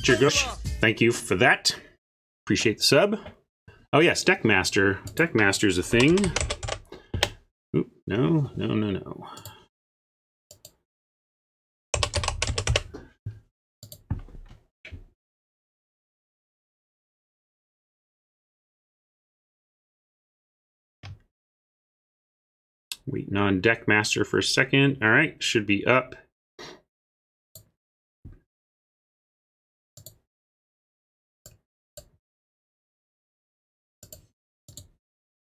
Chigush, thank you for that. Appreciate the sub. Oh yes, Deckmaster. Deckmaster's a thing. Oop, no. Waiting on Deckmaster for a second. All right, should be up.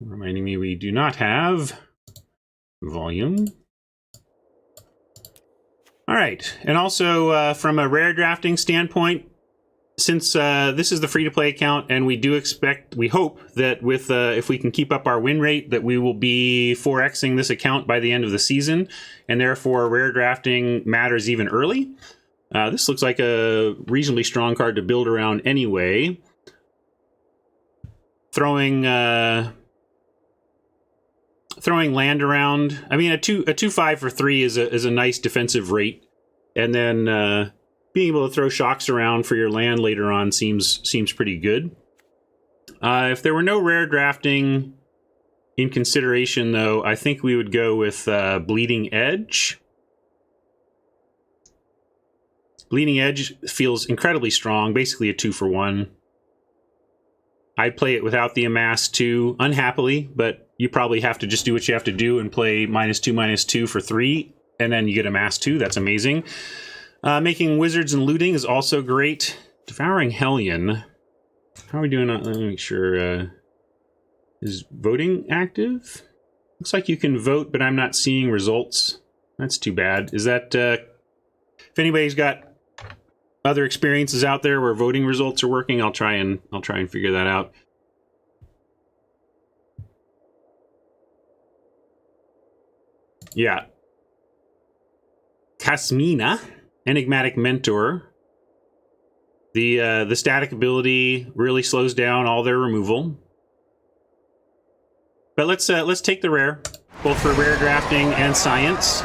Reminding me we do not have volume. All right, and also from a rare drafting standpoint, since this is the free-to-play account, and we hope that with if we can keep up our win rate, that we will be 4xing this account by the end of the season, and therefore rare drafting matters even early. This looks like a reasonably strong card to build around anyway. Throwing land around. I mean, a 2/5 for 3 is a nice defensive rate, and then being able to throw shocks around for your land later on seems pretty good. If there were no rare drafting in consideration, though, I think we would go with Bleeding Edge. Bleeding Edge feels incredibly strong, basically a 2-for-1. I'd play it without the Amass 2, unhappily, but you probably have to just do what you have to do and play -2/-2 for 3, and then you get Amass 2. That's amazing. Making Wizards and Looting is also great. Devouring Hellion. How are we doing? Let me make sure. Is voting active? Looks like you can vote, but I'm not seeing results. That's too bad. Is that... if anybody's got other experiences out there where voting results are working, I'll try and figure that out. Yeah. Kasmina, Enigmatic Mentor. The static ability really slows down all their removal. But let's take the rare, both for rare drafting and science.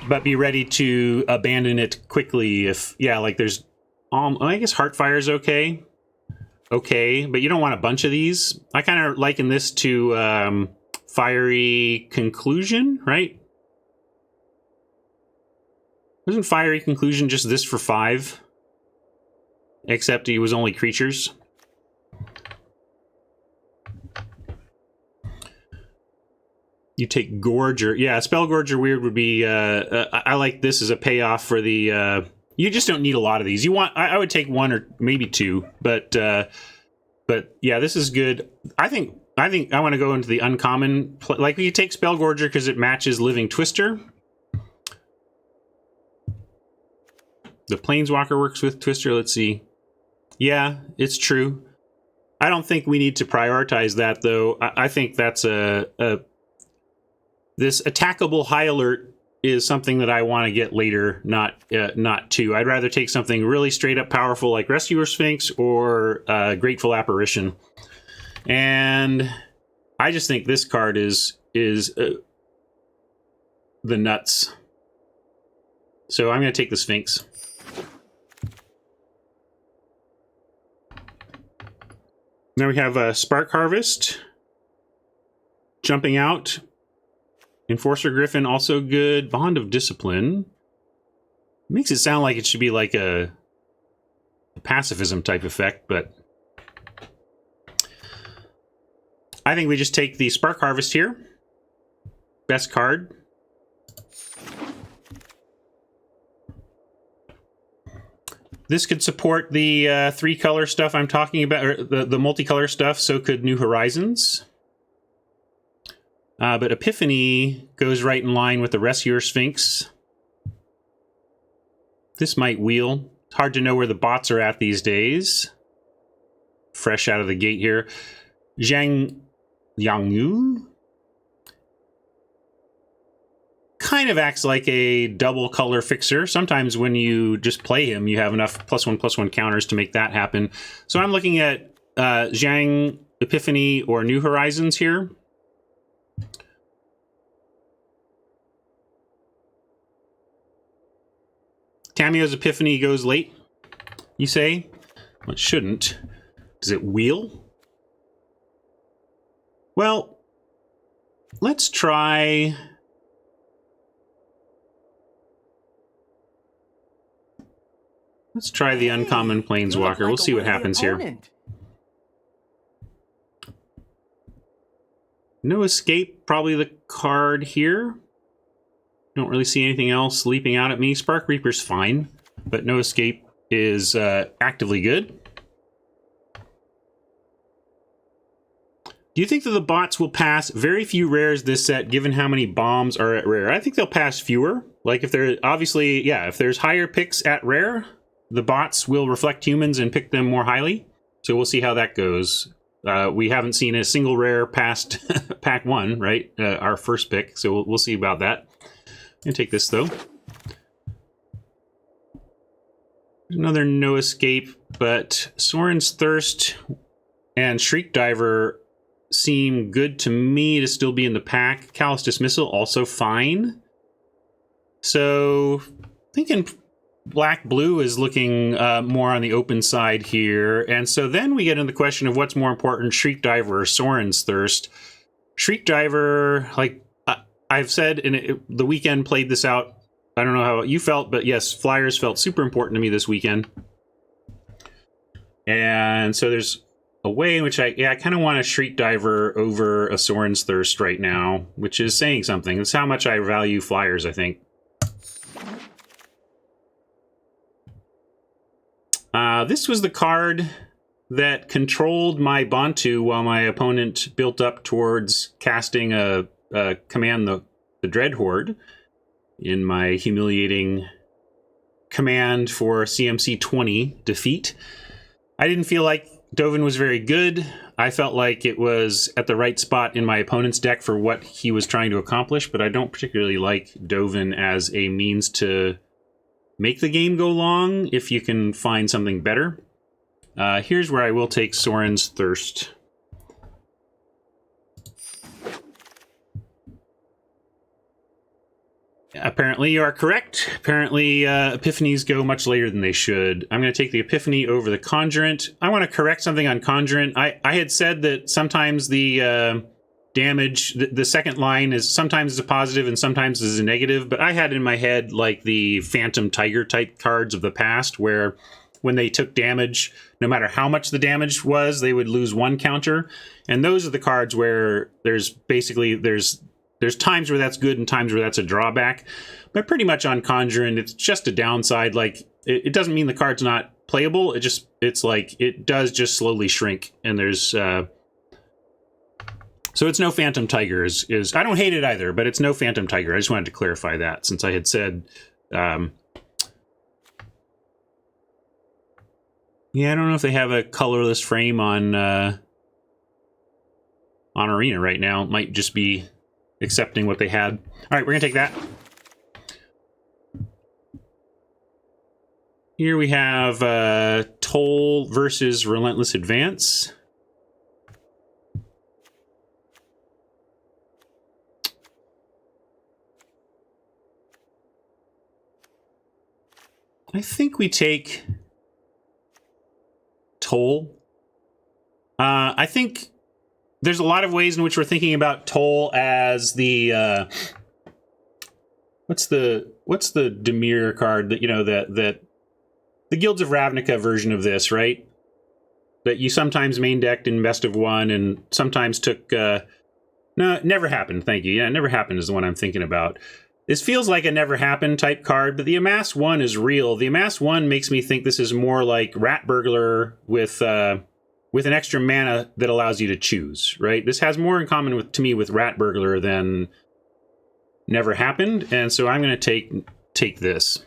But be ready to abandon it quickly if, yeah, like there's, I guess Heartfire is okay. Okay, but you don't want a bunch of these. I kind of liken this to Fiery Conclusion, right? Wasn't Fiery Conclusion just this for 5? Except he was only creatures. You take Gorger. Yeah, Spell Gorger Weird would be... I like this as a payoff for the... you just don't need a lot of these. You want... I would take 1 or maybe 2, but yeah, this is good. I think I want to go into the uncommon... Like, we could take Spell Gorger because it matches Living Twister. The Planeswalker works with Twister. Let's see. Yeah, it's true. I don't think we need to prioritize that, though. I think that's this attackable high alert is something that I want to get later, not 2. I'd rather take something really straight up powerful like Rescuer Sphinx or Grateful Apparition. And I just think this card is the nuts. So I'm going to take the Sphinx. Now we have Spark Harvest jumping out. Enforcer Griffin, also good. Bond of Discipline. Makes it sound like it should be like a pacifism type effect, but I think we just take the Spark Harvest here. Best card. This could support the 3-color stuff I'm talking about, or the multicolor stuff, so could New Horizons. But Epiphany goes right in line with the Rescuer Sphinx. This might wheel. It's hard to know where the bots are at these days. Fresh out of the gate here. Zhang Yangyu kind of acts like a double color fixer. Sometimes when you just play him, you have enough +1/+1 counters to make that happen. So I'm looking at Zhang, Epiphany, or New Horizons here. Tamiyo's Epiphany goes late, you say? Well, it shouldn't. Does it wheel? Well, let's try... Let's try the uncommon Planeswalker. We'll see what happens here. No Escape, probably the card here. Don't really see anything else leaping out at me. Spark Reaper's fine, but No Escape is actively good. Do you think that the bots will pass very few rares this set, given how many bombs are at rare? I think they'll pass fewer. Like, if they're obviously, yeah, if there's higher picks at rare, the bots will reflect humans and pick them more highly. So we'll see how that goes. We haven't seen a single rare past pack 1, right? Our first pick. So we'll see about that. I'm going to take this, though. Another No Escape, but Sorin's Thirst and Shriek Diver seem good to me to still be in the pack. Callous Dismissal, also fine. So, thinking black-blue is looking more on the open side here. And so then we get into the question of what's more important, Shriek Diver or Sorin's Thirst. Shriek Diver, like I've said, the weekend played this out. I don't know how you felt, but yes, Flyers felt super important to me this weekend. And so there's a way in which I kind of want a Shriek Diver over a Sorin's Thirst right now, which is saying something. It's how much I value Flyers, I think. This was the card that controlled my Bantu while my opponent built up towards casting a command, the Dread Horde, in my humiliating command for CMC 20 defeat. I didn't feel like Dovin was very good. I felt like it was at the right spot in my opponent's deck for what he was trying to accomplish, but I don't particularly like Dovin as a means to make the game go long if you can find something better. Here's where I will take Sorin's Thirst. Apparently you are correct. Apparently Epiphanies go much later than they should. I'm going to take the Epiphany over the Conjurant. I want to correct something on Conjurant. I had said that sometimes the damage, the second line is sometimes a positive and sometimes is a negative, but I had in my head like the Phantom Tiger type cards of the past where when they took damage, no matter how much the damage was, they would lose one counter. And those are the cards where there's times where that's good and times where that's a drawback. But pretty much on Conjurant, it's just a downside. Like, it doesn't mean the card's not playable. It's like, it does just slowly shrink. And there's, so it's no Phantom Tiger is I don't hate it either, but it's no Phantom Tiger. I just wanted to clarify that since I had said, yeah, I don't know if they have a colorless frame on Arena right now. It might just be accepting what they had. All right, we're gonna take that. Here we have Toll versus Relentless Advance. I think we take Toll. I think there's a lot of ways in which we're thinking about Toll as the what's the Dimir card that that the Guilds of Ravnica version of this, right? That you sometimes main decked in best of one and sometimes took no, it never happened. Thank you. Yeah, it never happened is the one I'm thinking about. This feels like a never happened type card, but the Amass 1 is real. The Amass 1 makes me think this is more like Rat Burglar with an extra mana that allows you to choose, right? This has more in common to me with Rat Burglar than Never Happened, and so I'm going to take this.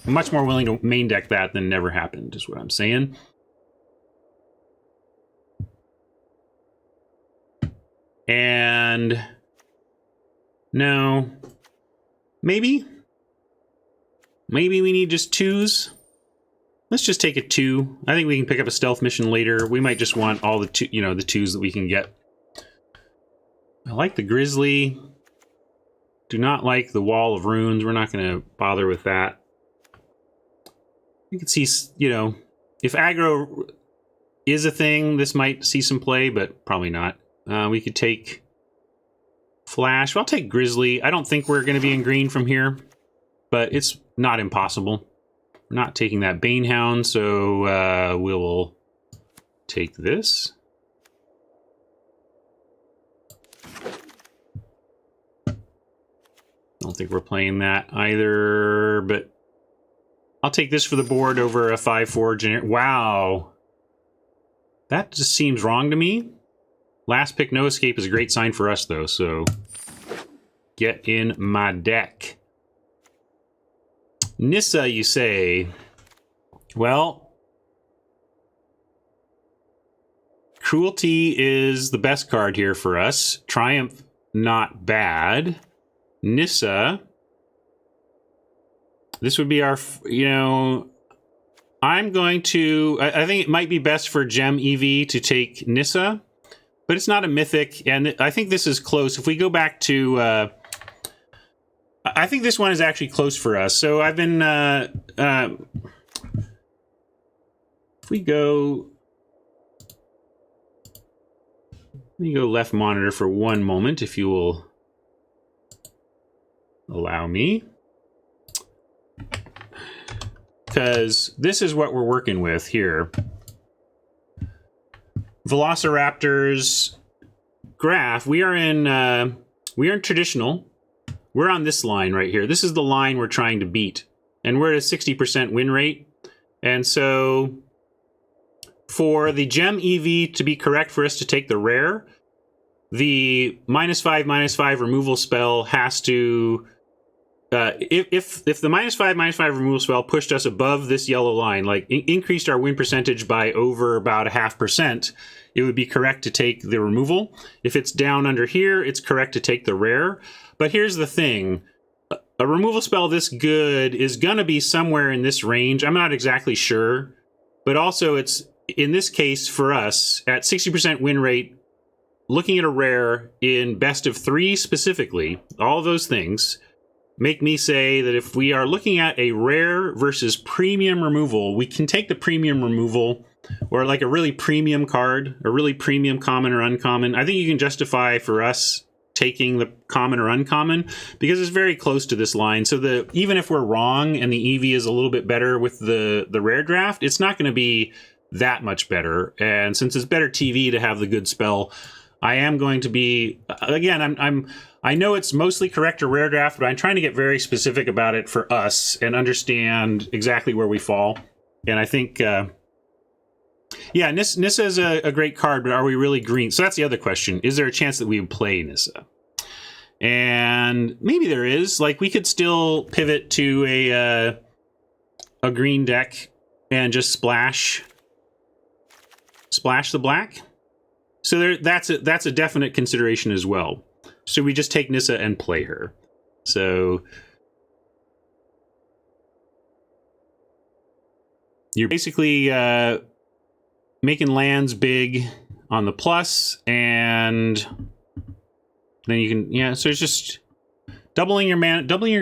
I'm much more willing to main deck that than Never Happened, is what I'm saying. And no, maybe we need just 2s. Let's just take a 2. I think we can pick up a stealth mission later. We might just want all the the 2s that we can get. I like the Grizzly. Do not like the Wall of Runes. We're not going to bother with that. You can see, you know, if aggro is a thing, this might see some play, but probably not. We could take Flash. Well, I'll take Grizzly. I don't think we're going to be in green from here, but it's not impossible. We're not taking that Banehound, so we'll take this. I don't think we're playing that either, but I'll take this for the board over a 5/4 generic. Wow. That just seems wrong to me. Last pick, no escape is a great sign for us, though, so get in my deck. Nissa, you say? Well, Cruelty is the best card here for us. Triumph, not bad. Nissa, this would be our, you know, I'm going to, I think it might be best for Gem EV to take Nissa, but it's not a mythic, and I think this is close. If we go back to, I think this one is actually close for us. So I've been, if we go, let me go left monitor for one moment, if you will allow me. Because this is what we're working with here. Velociraptor's graph, we are in traditional. We're on this line right here. This is the line we're trying to beat. And we're at a 60% win rate. And so for the Gem EV to be correct for us to take the rare, the -5/-5 removal spell has to... if the -5/-5 removal spell pushed us above this yellow line, like increased our win percentage by over about 0.5%, it would be correct to take the removal. If it's down under here, it's correct to take the rare. But here's the thing. A removal spell this good is going to be somewhere in this range. I'm not exactly sure. But also, it's, in this case, for us, at 60% win rate, looking at a rare in best of 3 specifically, all those things make me say that if we are looking at a rare versus premium removal, we can take the premium removal, or like a really premium card, a really premium common or uncommon. I think you can justify for us taking the common or uncommon because it's very close to this line. So even if we're wrong and the EV is a little bit better with the rare draft, it's not going to be that much better. And since it's better TV to have the good spell, I am going to be, again, I know it's mostly correct or rare draft, but I'm trying to get very specific about it for us and understand exactly where we fall. And I think, yeah, Nissa is a great card, but are we really green? So that's the other question. Is there a chance that we would play Nissa? And maybe there is. Like, we could still pivot to a green deck and just splash the black. So that's a definite consideration as well. So we just take Nissa and play her. So you're basically making lands big on the plus, and then you can, yeah, so it's just doubling your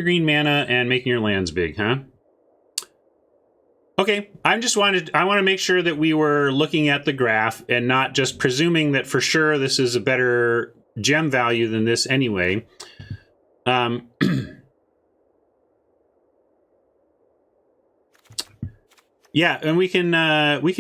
green mana and making your lands big, huh? Okay, I want to make sure that we were looking at the graph and not just presuming that for sure this is a better gem value than this anyway. Yeah, and we can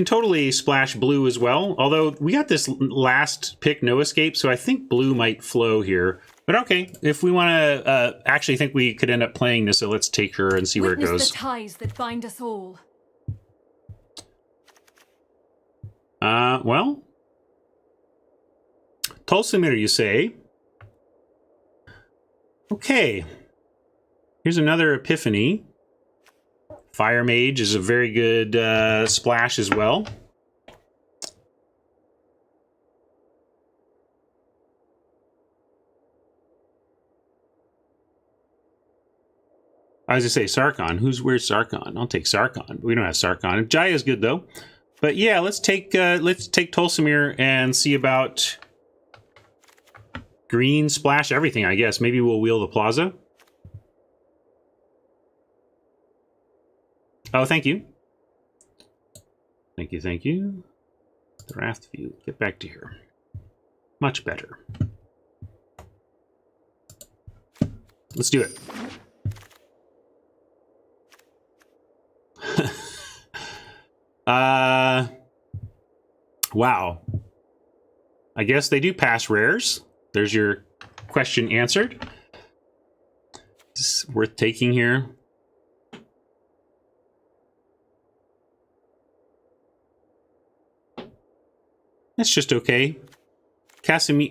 totally splash blue as well. Although we got this last pick no escape, so I think blue might flow here. But okay, if we want to actually think we could end up playing this, so let's take her and see where it goes. The ties that bind us all. Well, Tulsimir, you say? Okay. Here's another Epiphany. Fire Mage is a very good splash as well. I was gonna say Sarkhan. Where's Sarkhan? I'll take Sarkhan. We don't have Sarkhan. Jaya's good though. But yeah, let's take Tulsimir and see about green splash everything, I guess. Maybe we'll wheel the plaza. Oh, thank you. Thank you, thank you. Draft view. Get back to here. Much better. Let's do it. Wow. I guess they do pass rares. There's your question answered. This is worth taking here. That's just okay. Casmina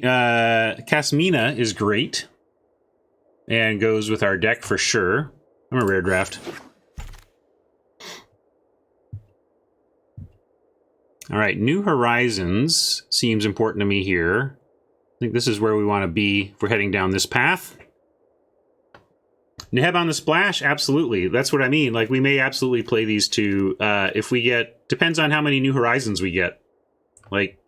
is great. And goes with our deck for sure. I'm a rare draft. All right, New Horizons seems important to me here. I think this is where we want to be if we're heading down this path. Neb on the splash, absolutely. That's what I mean. Like, we may absolutely play these two if we get... Depends on how many New Horizons we get. Like,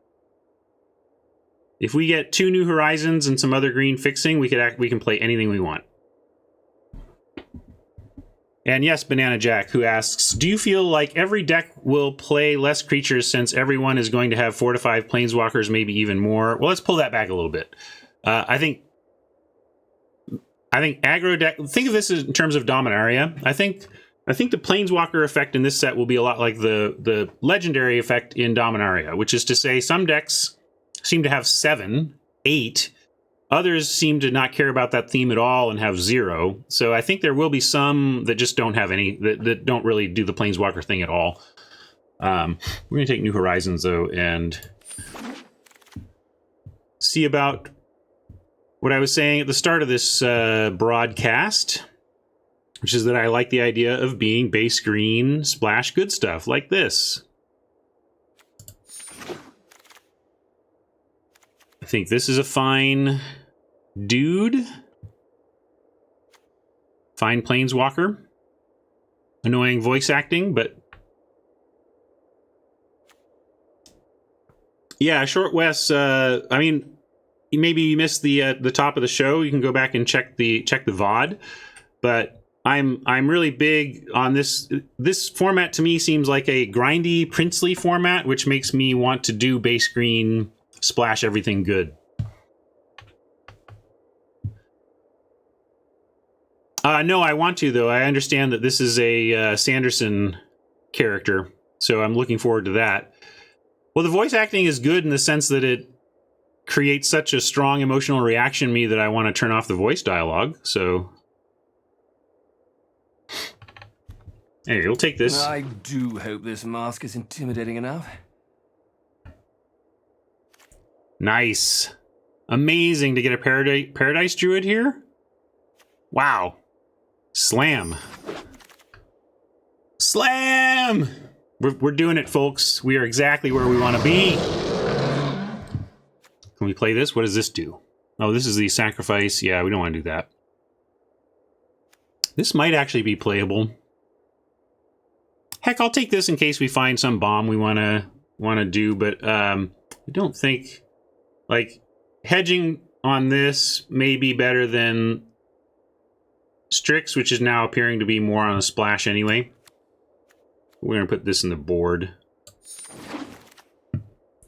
if we get 2 New Horizons and some other green fixing, we can play anything we want. And yes, Banana Jack, who asks, do you feel like every deck will play less creatures since everyone is going to have 4 to 5 planeswalkers, maybe even more? Well, let's pull that back a little bit. I think aggro deck. Think of this in terms of Dominaria. I think the planeswalker effect in this set will be a lot like the legendary effect in Dominaria, which is to say, some decks seem to have 7, 8. Others seem to not care about that theme at all and have 0. So I think there will be some that just don't have any, that don't really do the Planeswalker thing at all. We're going to take New Horizons, though, and see about what I was saying at the start of this broadcast, which is that I like the idea of being base green, splash good stuff like this. I think this is a fine dude. Fine planeswalker. Annoying voice acting, but... Yeah, Short West, I mean, maybe you missed the top of the show. You can go back and check the VOD. But I'm really big on this. This format to me seems like a grindy, princely format, which makes me want to do base green, splash everything good. No, I want to, though. I understand that this is a Sanderson character, so I'm looking forward to that. Well, the voice acting is good in the sense that it creates such a strong emotional reaction in me that I want to turn off the voice dialogue, so... Anyway, we'll take this. I do hope this mask is intimidating enough. Nice. Amazing to get a Paradise Druid here. Wow. Slam. Slam! We're doing it, folks. We are exactly where we want to be. Can we play this? What does this do? Oh, this is the sacrifice. Yeah, we don't want to do that. This might actually be playable. Heck, I'll take this in case we find some bomb we want to do, but I don't think... Like, hedging on this may be better than Strix, which is now appearing to be more on a splash anyway. We're going to put this in the board.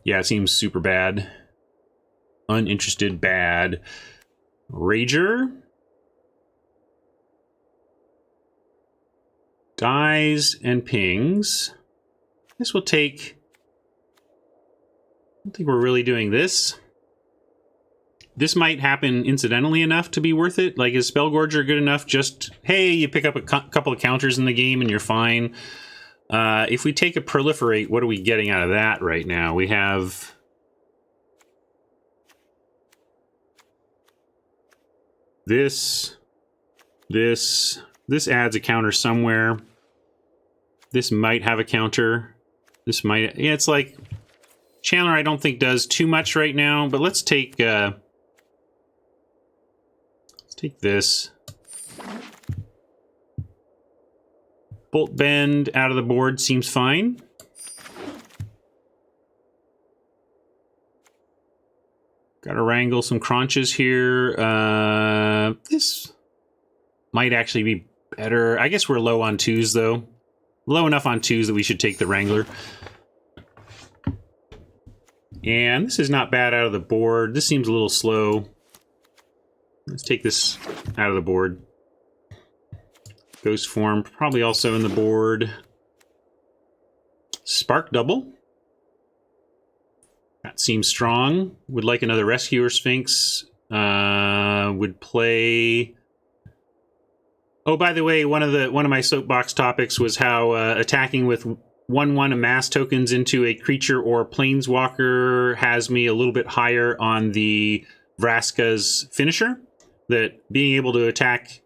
Yeah, it seems super bad. Uninterested, bad. Rager. Dies and pings. This will take... I don't think we're really doing this. This might happen incidentally enough to be worth it. Like, is Spellgorger good enough? Just, hey, you pick up a couple of counters in the game and you're fine. If we take a Proliferate, what are we getting out of that right now? We have... This adds a counter somewhere. This might have a counter. This might... Yeah, it's like... Chandler, I don't think, does too much right now, but let's take this. Bolt Bend out of the board seems fine. Gotta wrangle some crunches here. This might actually be better. I guess we're low on 2s, though. Low enough on 2s that we should take the Wrangler. And this is not bad out of the board. This seems a little slow. Let's take this out of the board. Ghost form, probably also in the board. Spark double. That seems strong. Would like another Rescuer Sphinx. Would play... Oh, by the way, one of my soapbox topics was how attacking with 1/1 amass tokens into a creature or planeswalker has me a little bit higher on the Vraska's finisher. That being able to attack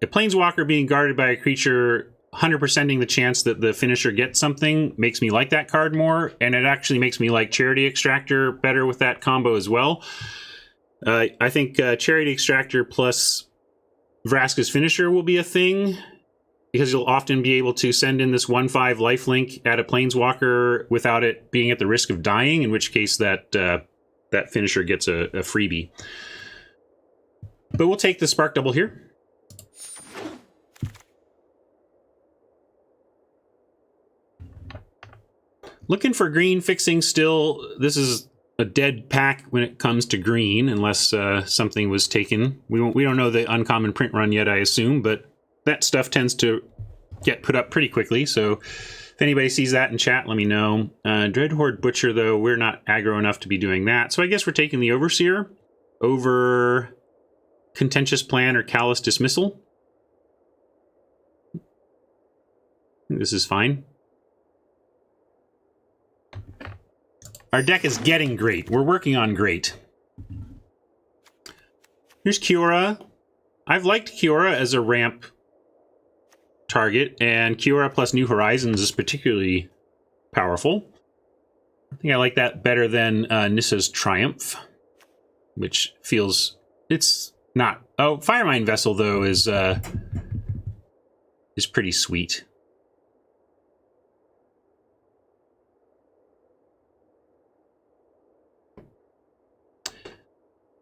a planeswalker being guarded by a creature, 100%ing the chance that the finisher gets something makes me like that card more, and it actually makes me like Charity Extractor better with that combo as well. I think Charity Extractor plus Vraska's finisher will be a thing, because you'll often be able to send in this 1/5 lifelink at a planeswalker without it being at the risk of dying, in which case that that finisher gets a freebie. But we'll take the Spark Double here. Looking for green fixing still. This is a dead pack when it comes to green, unless something was taken. We don't know the uncommon print run yet, I assume, but that stuff tends to get put up pretty quickly. So if anybody sees that in chat, let me know. Dreadhorde Butcher, though, we're not aggro enough to be doing that. So I guess we're taking the Overseer over Contentious Plan or Callous Dismissal. This is fine. Our deck is getting great. We're working on great. Here's Kiora. I've liked Kiora as a ramp target, and Kiora plus New Horizons is particularly powerful. I think I like that better than Nissa's Triumph, which feels... it's not... Oh, Firemind Vessel, though, is pretty sweet.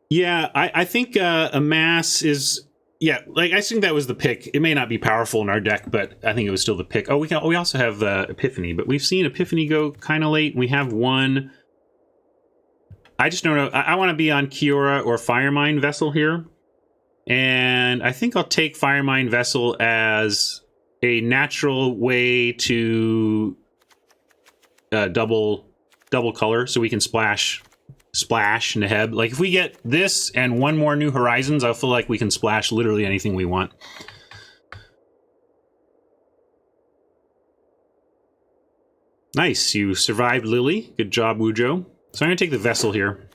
Yeah, I think Amass is... Yeah, like I think that was the pick. It may not be powerful in our deck, but I think it was still the pick. Oh, we also have Epiphany, but we've seen Epiphany go kind of late. We have one. I just don't know. I want to be on Kiora or Firemind Vessel here, and I think I'll take Firemind Vessel as a natural way to double color, so we can splash Neheb. Like if we get this and one more New Horizons, I feel like we can splash literally anything we want. Nice, you survived Lily. Good job, Wujo. So I'm gonna take the Vessel here.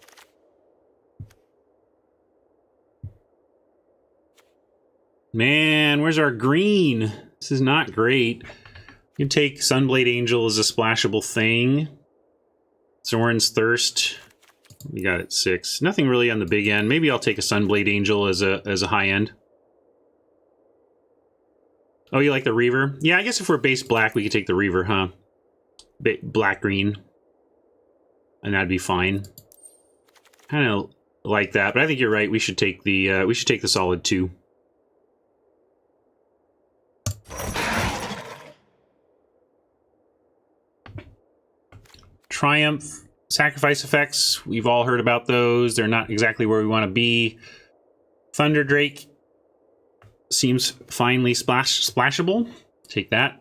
Man, where's our green? This is not great. You can take Sunblade Angel as a splashable thing. Zoran's Thirst. We got it 6. Nothing really on the big end. Maybe I'll take a Sunblade Angel as a high end. Oh, you like the Reaver? Yeah, I guess if we're base black, we could take the Reaver, huh? Black green, and that'd be fine. Kind of like that, but I think you're right. We should take the solid 2. Triumph. Sacrifice effects, we've all heard about those. They're not exactly where we want to be. Thunder Drake seems finely splashable. Take that.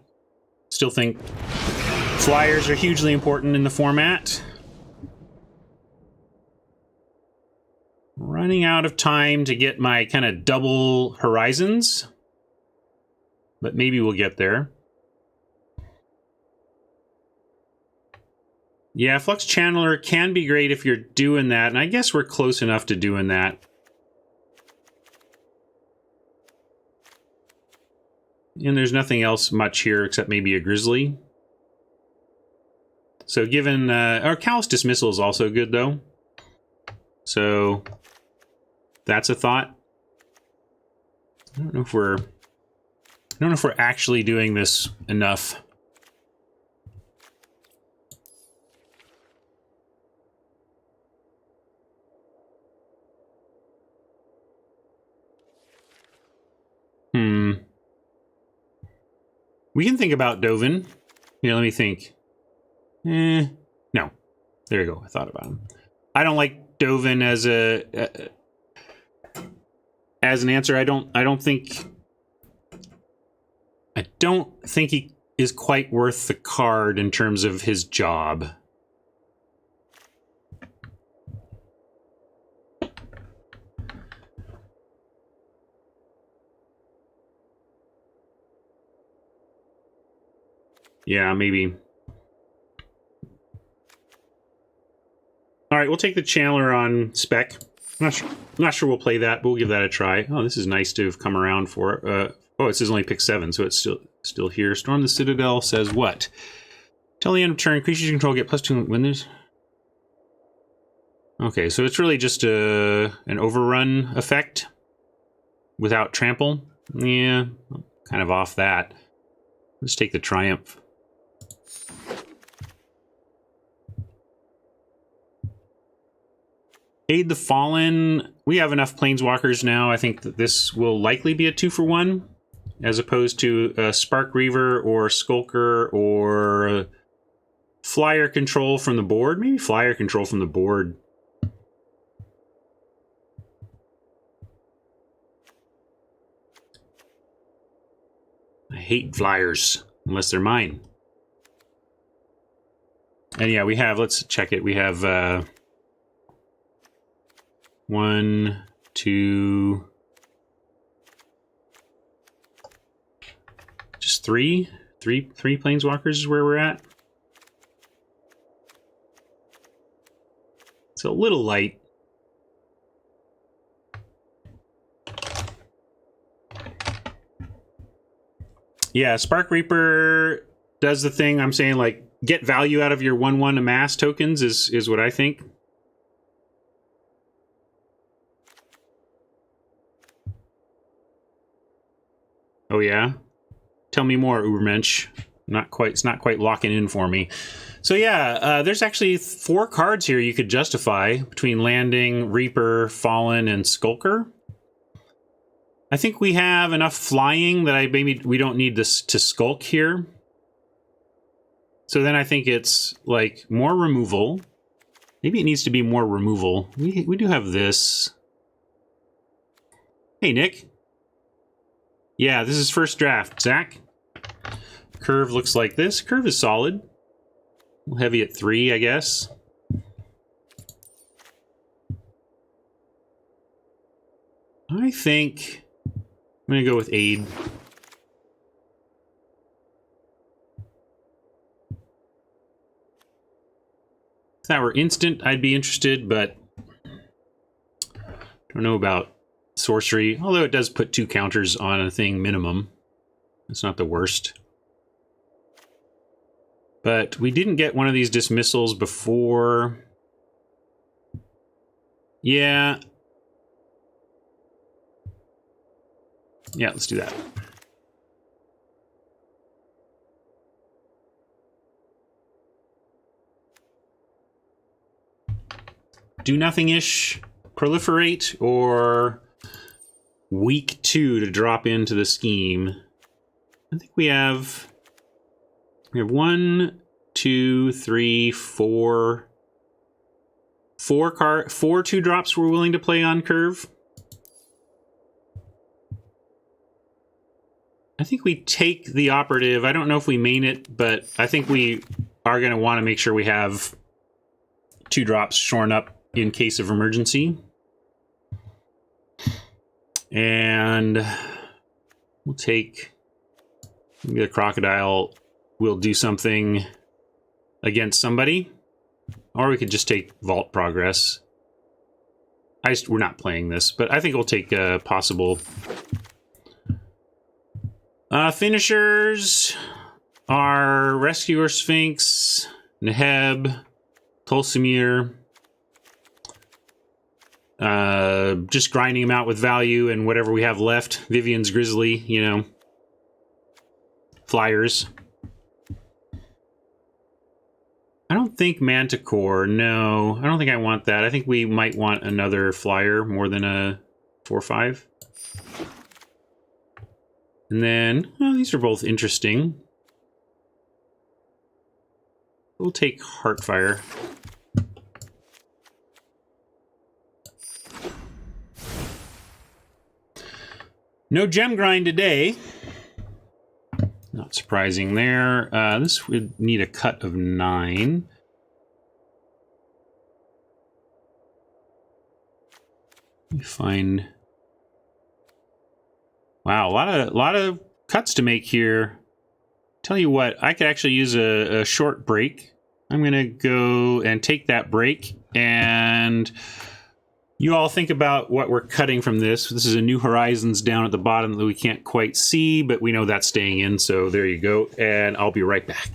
Still think flyers are hugely important in the format. Running out of time to get my kind of double Horizons, but maybe we'll get there. Yeah, Flux Channeler can be great if you're doing that, and I guess we're close enough to doing that. And there's nothing else much here except maybe a Grizzly. So given... our Callous Dismissal is also good, though. So that's a thought. I don't know if we're actually doing this enough. We can think about Dovin. Yeah, let me think. No. There you go. I thought about him. I don't like Dovin as an answer. I don't think he is quite worth the card in terms of his job. Yeah, maybe. All right, we'll take the Chandler on spec. I'm not sure we'll play that, but we'll give that a try. Oh, this is nice to have come around for. Oh, it says only pick 7, so it's still here. Storm the Citadel says what? Till the end of turn, creatures you control get +2 when there's... Okay, so it's really just an overrun effect without trample. Yeah, kind of off that. Let's take the Triumph. Aid the Fallen. We have enough Planeswalkers now. I think that this will likely be a 2-for-1, as opposed to a Spark Reaver or Skulker or Flyer Control from the board. Maybe Flyer Control from the board. I hate flyers, unless they're mine. And yeah, we have, let's check it. We have 1, 2, just three Planeswalkers is where we're at. It's a little light. Yeah, Spark Reaper does the thing I'm saying, like, get value out of your 1/1 amass tokens is what I think. Oh yeah? Tell me more, Ubermensch. It's not quite locking in for me. So yeah, there's actually 4 cards here you could justify between Landing, Reaper, Fallen, and Skulker. I think we have enough flying that maybe we don't need this to skulk here. So then I think it's like more removal. Maybe it needs to be more removal. We do have this. Hey, Nick. Yeah, this is first draft. Zach? Curve looks like this. Curve is solid. Heavy at 3, I guess. I think I'm going to go with Aid. If that were instant, I'd be interested, but don't know about sorcery. Although it does put 2 counters on a thing minimum. It's not the worst. But we didn't get one of these dismissals before. Yeah. Yeah, let's do that. Do nothing-ish, proliferate, or week 2 to drop into the scheme. I think we have 1, 2, 3, 4 2-drops we're willing to play on curve. I think we take the operative. I don't know if we main it, but I think we are going to want to make sure we have 2-drops shorn up in case of emergency. And we'll take maybe the Crocodile will do something against somebody. Or we could just take Vault Progress. We're not playing this, but I think we'll take possible... finishers are Rescuer Sphinx, Neheb, Tolsimir. Just grinding them out with value and whatever we have left. Vivian's Grizzly, you know. Flyers. I don't think Manticore, no. I don't think I want that. I think we might want another flyer more than a 4/5. And then, well, these are both interesting. We'll take Heartfire. No gem grind today. Not surprising there. This would need a cut of 9. Let me find... Wow, a lot of cuts to make here. Tell you what, I could actually use a short break. I'm gonna go and take that break, and you all think about what we're cutting from this. This is a New Horizons down at the bottom that we can't quite see, but we know that's staying in, so there you go, and I'll be right back.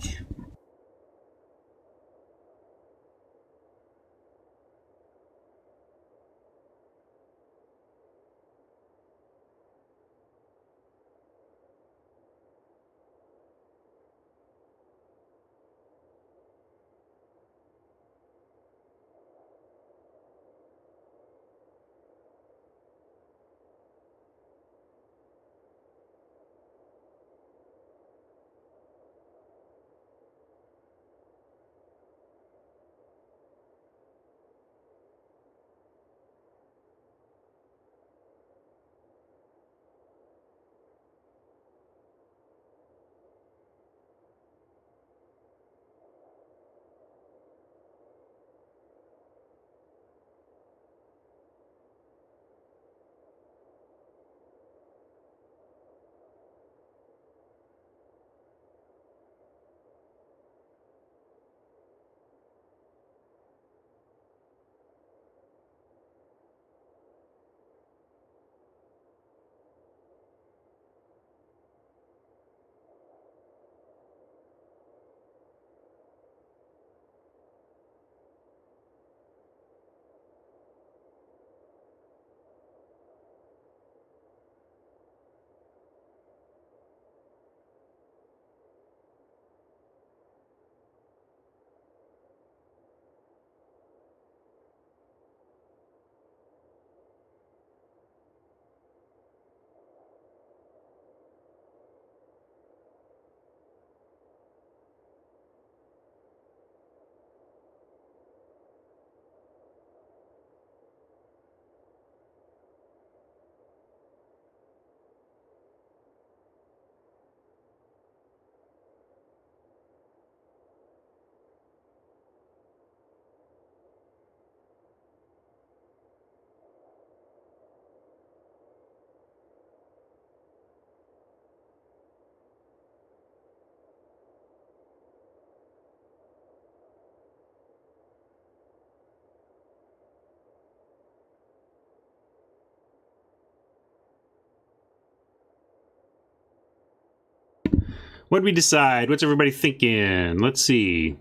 What did we decide? What's everybody thinking? Let's see.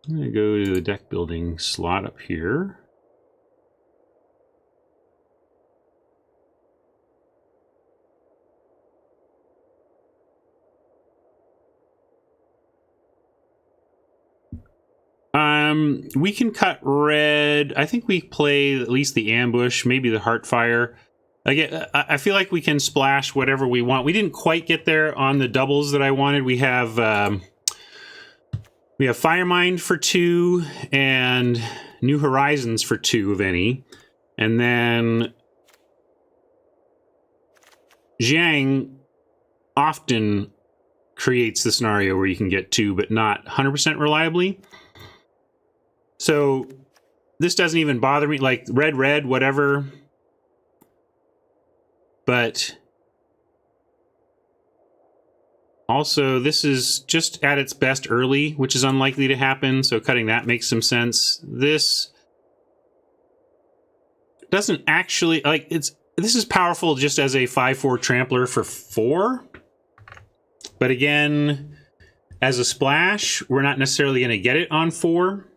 I'm going to go to the deck building slot up here. We can cut red. I think we play at least the ambush, maybe the Heartfire. Again, I feel like we can splash whatever we want. We didn't quite get there on the doubles that I wanted. We have Firemind for 2 and New Horizons for 2 of any. And then Jiang often creates the scenario where you can get 2, but not 100% reliably. So this doesn't even bother me, like red, whatever. But also, this is just at its best early, which is unlikely to happen, so cutting that makes some sense. This doesn't actually, like, this is powerful just as a 5/4 trampler for 4. But again, as a splash, we're not necessarily going to get it on 4.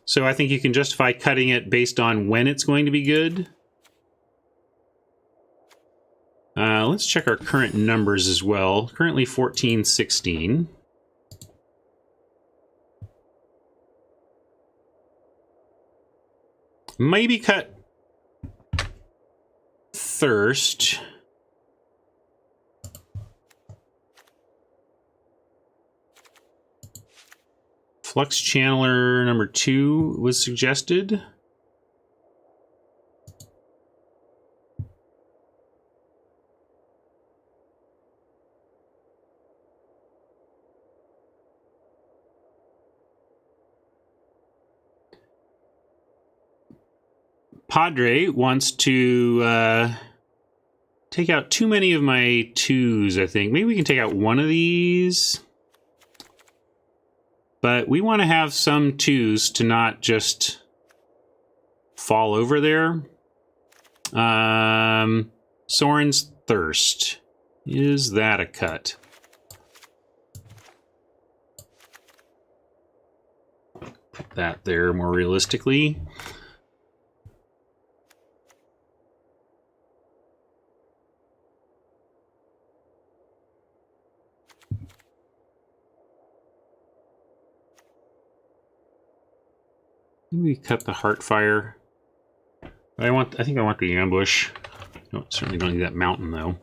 So I think you can justify cutting it based on when it's going to be good. Let's check our current numbers as well. Currently 14, 16. Maybe cut Thirst. Flux Channeler number 2 was suggested. Padre wants to take out too many of my 2s, I think. Maybe we can take out one of these. But we want to have some 2s to not just fall over there. Soren's Thirst. Is that a cut? Put that there more realistically. Maybe we cut the Heartfire. I think I want the Ambush. No, certainly don't need that Mountain though.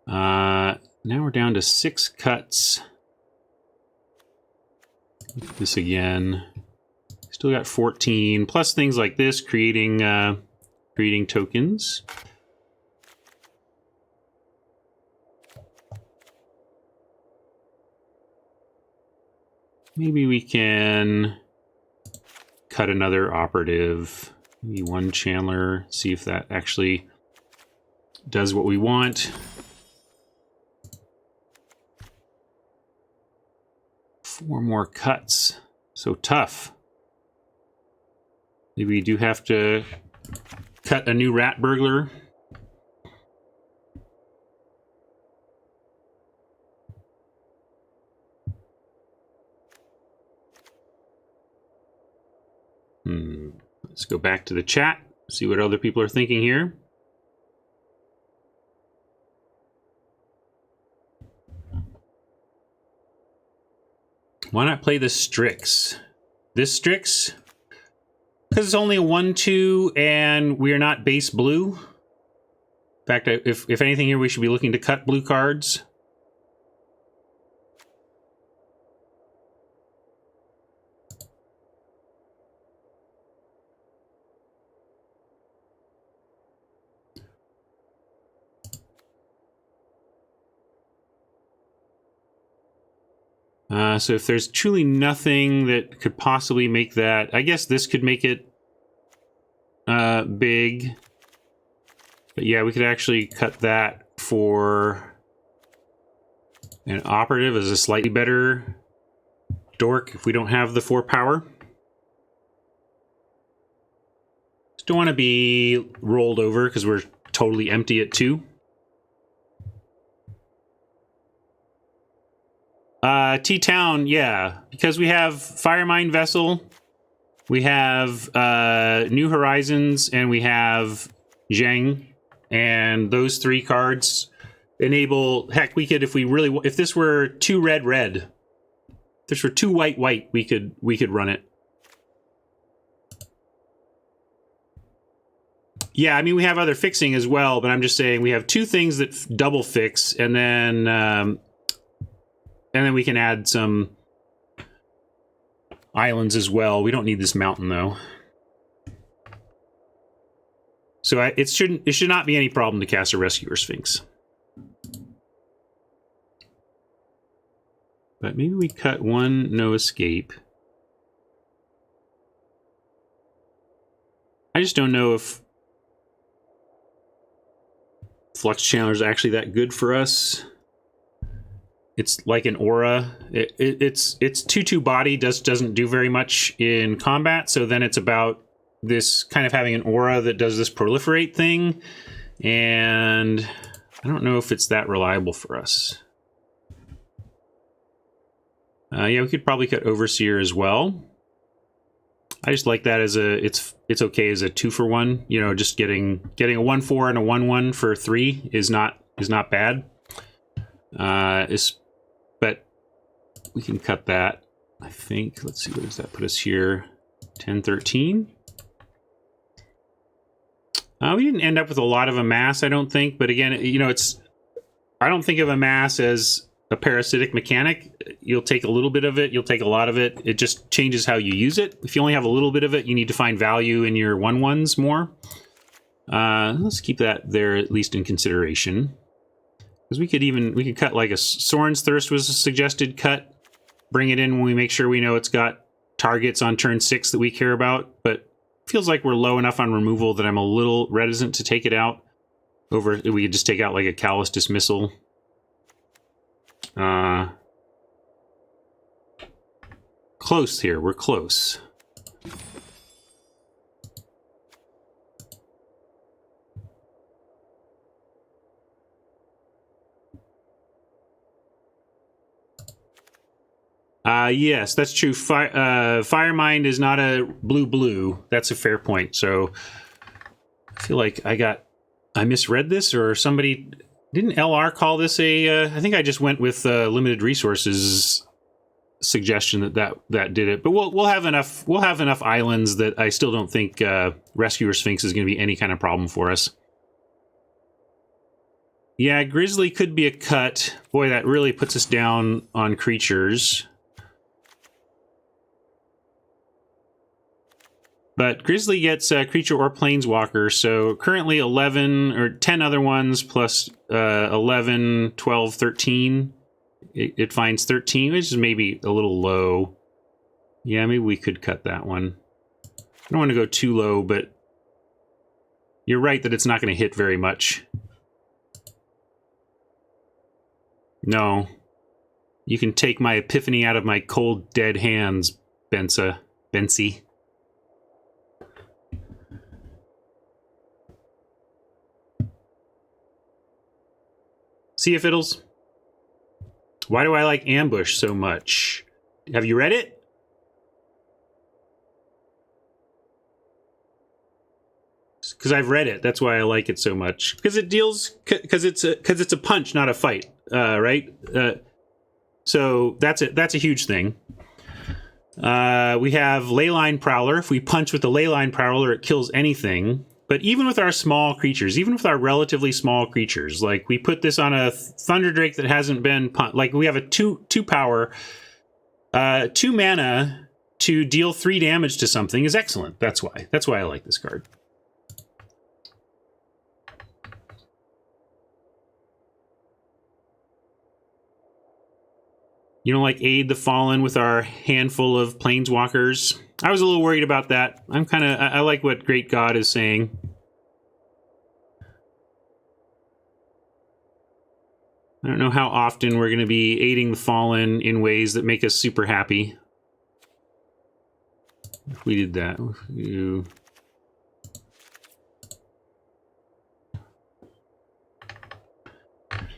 Now we're down to 6 cuts. This again. Still got 14 plus things like this, creating tokens. Maybe we can cut another operative, maybe 1 Chandler, see if that actually does what we want. Four more cuts. So tough. Maybe we do have to cut a new Rat Burglar. Let's go back to the chat, see what other people are thinking here. Why not play the Strix? This Strix? Because it's only a 1/2 and we are not base blue. In fact, if anything here, we should be looking to cut blue cards. So if there's truly nothing that could possibly make that, I guess this could make it big. But yeah, we could actually cut that for an operative as a slightly better dork if we don't have the 4 power. Just don't want to be rolled over because we're totally empty at 2. T-Town, yeah, because we have Firemine Vessel, we have New Horizons, and we have Zhang, and those 3 cards enable, heck, we could, if this were 2 red, if this were 2 white, we could run it. Yeah, I mean, we have other fixing as well, but I'm just saying we have 2 things that double fix, and then we can add some islands as well. We don't need this mountain, though. So it should not be any problem to cast a Rescuer Sphinx. But maybe we cut 1 No Escape. I just don't know if Flux Channeler is actually that good for us. It's like an aura. It's 2/2 body doesn't do very much in combat, so then it's about this kind of having an aura that does this proliferate thing, and I don't know if it's that reliable for us. Yeah, we could probably cut Overseer as well. I just like that as it's okay as a 2-for-1. You know, just getting a 1/4 and a 1/1 for 3 is not bad. But we can cut that, I think. Let's see, what does that put us here? 10-13. We didn't end up with a lot of amass, I don't think. But again, you know, I don't think of amass as a parasitic mechanic. You'll take a little bit of it, you'll take a lot of it. It just changes how you use it. If you only have a little bit of it, you need to find value in your 1/1s more. Let's keep that there, at least in consideration. Because we could cut like a Soren's Thirst was a suggested cut. Bring it in when we make sure we know it's got targets on turn 6 that we care about. But feels like we're low enough on removal that I'm a little reticent to take it out. We could just take out like a Callous Dismissal. Close here. We're close. Yes, that's true. Firemind is not a blue-blue. That's a fair point. So I feel like I misread this, or somebody didn't LR call this a. I think I just went with limited resources suggestion that did it. But we'll have enough. We'll have enough islands that I still don't think Rescuer Sphinx is going to be any kind of problem for us. Yeah, Grizzly could be a cut. Boy, that really puts us down on creatures. But Grizzly gets creature or planeswalker, so currently 11 or 10 other ones plus 11, 12, 13. It finds 13, which is maybe a little low. Yeah, maybe we could cut that one. I don't want to go too low, but you're right that it's not going to hit very much. No. You can take my epiphany out of my cold, dead hands, Bensi. See if Fiddles. Why do I like Ambush so much? Have you read it? Because I've read it. That's why I like it so much. Because it deals. Because it's a punch, not a fight. Right. So that's it. That's a huge thing. We have Leyline Prowler. If we punch with the Leyline Prowler, it kills anything. But even with our small creatures, even with our relatively small creatures, like we put this on a Thunderdrake that hasn't been like we have a two power, 2 mana to deal 3 damage to something is excellent. That's why I like this card. You don't like Aid the Fallen with our handful of planeswalkers? I was a little worried about that. I like what Great God is saying. I don't know how often we're going to be aiding the Fallen in ways that make us super happy. If we did that.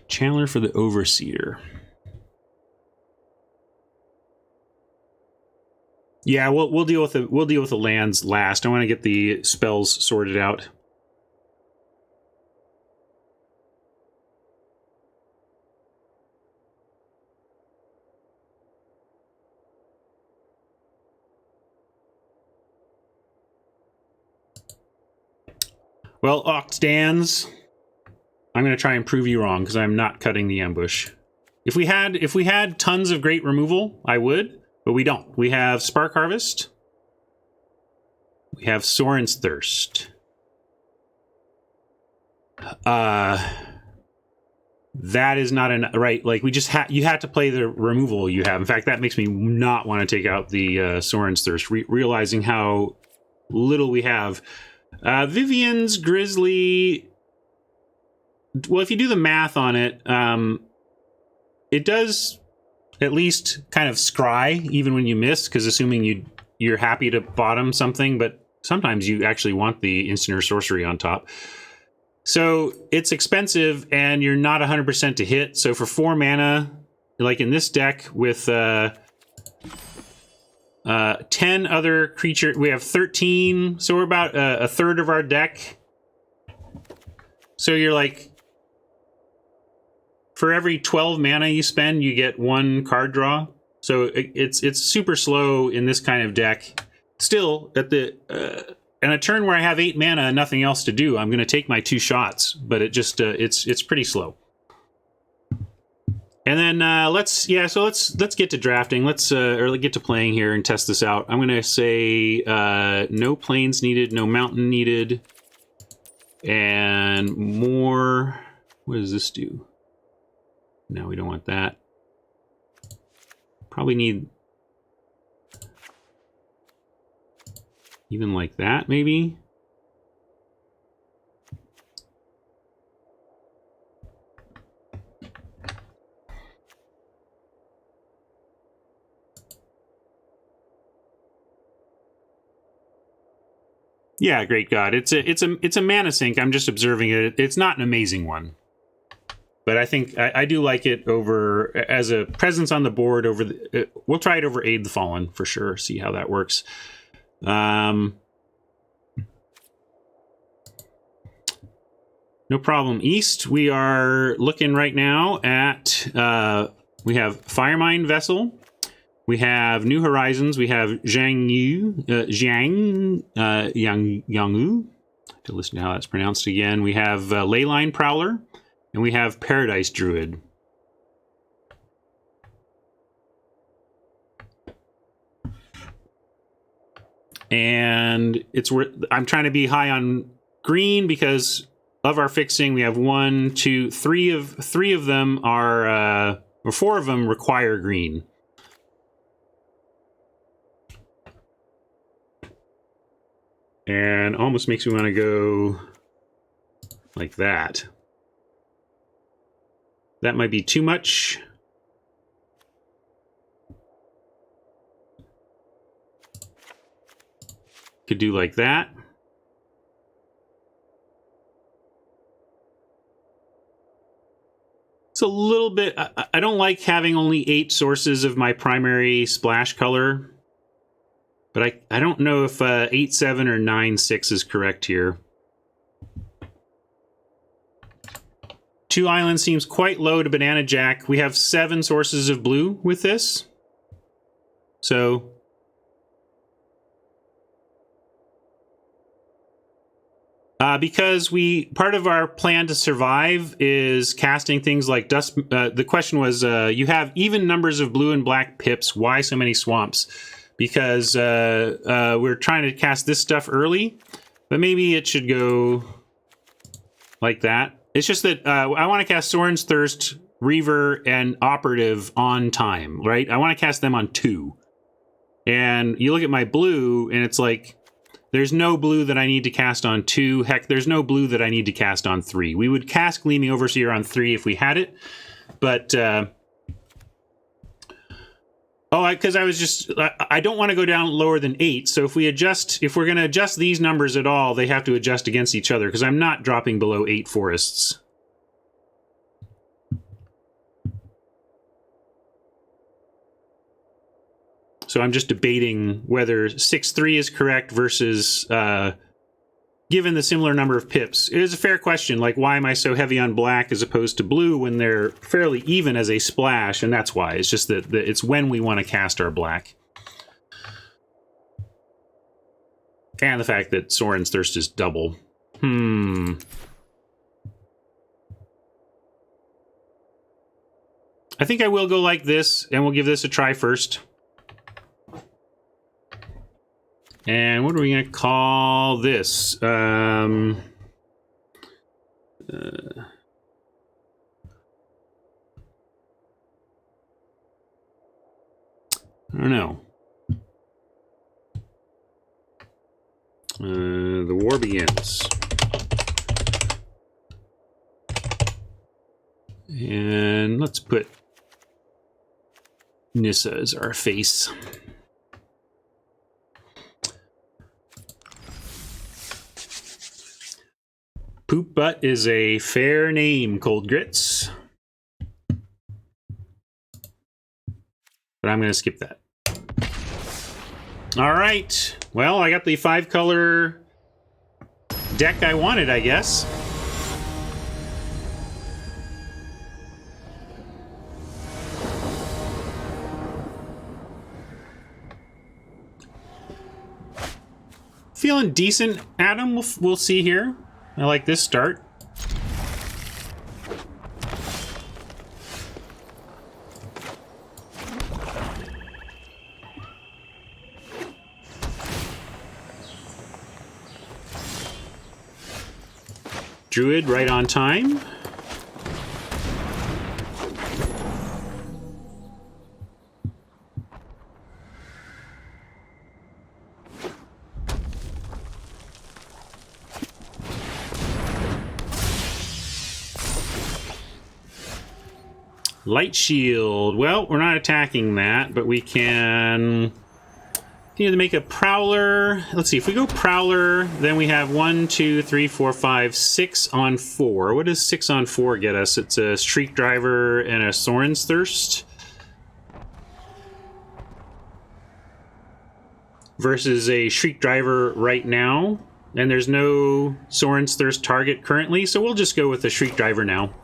Channeler for the Overseer. Yeah, we'll deal with the lands last. I want to get the spells sorted out. Well, Oxdans, I'm going to try and prove you wrong because I'm not cutting the ambush. If we had tons of great removal, I would. But we don't. We have Spark Harvest. We have Sorin's Thirst. That is not right. Like we just you had to play the removal you have. In fact, that makes me not want to take out the Sorin's Thirst. Realizing how little we have. Vivian's Grizzly. Well, if you do the math on it, it does at least kind of scry even when you miss, because assuming you're happy to bottom something, but sometimes you actually want the instant or sorcery on top. So it's expensive and you're not 100% to hit. So for 4 mana, like in this deck with 10 other creatures, we have 13. So we're about a third of our deck. So you're like, for every 12 mana you spend, you get 1 card draw. So it's super slow in this kind of deck. Still, at in a turn where I have 8 mana and nothing else to do, I'm going to take my 2 shots. But it just it's pretty slow. And then let's get to drafting. Or get to playing here and test this out. I'm going to say no plains needed, no mountain needed, and more. What does this do? No, we don't want that. Probably need... Even like that, maybe? Yeah, great God. It's a mana sink. I'm just observing it. It's not an amazing one. But I think I do like it over as a presence on the board. Over the, we'll try it over Aid the Fallen for sure. See how that works. No problem. East, we are looking right now at we have Firemine Vessel, we have New Horizons, we have Yangyu. To listen to how that's pronounced again. We have Leyline Prowler. And we have Paradise Druid. And it's worth. I'm trying to be high on green because of our fixing. We have 3 of them are, or 4 of them require green. And almost makes me want to go like that. That might be too much. Could do like that. It's a little bit... I don't like having only 8 sources of my primary splash color. But I don't know if 8-7 or 9-6 is correct here. 2 islands seems quite low to Banana Jack. We have 7 sources of blue with this. So... because part of our plan to survive is casting things like dust. The question was, you have even numbers of blue and black pips. Why so many swamps? Because we're trying to cast this stuff early, but maybe it should go like that. It's just that I want to cast Sorin's Thirst, Reaver, and Operative on time, right? I want to cast them on 2. And you look at my blue, and it's like, there's no blue that I need to cast on 2. Heck, there's no blue that I need to cast on 3. We would cast Gleaming Overseer on 3 if we had it, but... because I don't want to go down lower than 8, so if we're going to adjust these numbers at all, they have to adjust against each other, because I'm not dropping below 8 forests. So I'm just debating whether 6-3 is correct versus, given the similar number of pips. It is a fair question, like, why am I so heavy on black as opposed to blue when they're fairly even as a splash? And that's why. It's just that it's when we want to cast our black. And the fact that Sorin's Thirst is double. I think I will go like this, and we'll give this a try first. And what are we going to call this? I don't know. The war begins. And let's put Nissa as our face. Poop Butt is a fair name, Cold Grits. But I'm going to skip that. All right. Well, I got the 5-color deck I wanted, I guess. Feeling decent, Adam. We'll see here. I like this start. Druid right on time. Light shield. Well, we're not attacking that, but we can continue to make a prowler. Let's see, if we go prowler, then we have 1, 2, 3, 4, 5, 6 on 4. What does 6 on 4 get us? It's a Streak Driver and a Soren's Thirst. Versus a Shriek Driver right now. And there's no Soren's Thirst target currently, so we'll just go with the Shriek Driver now.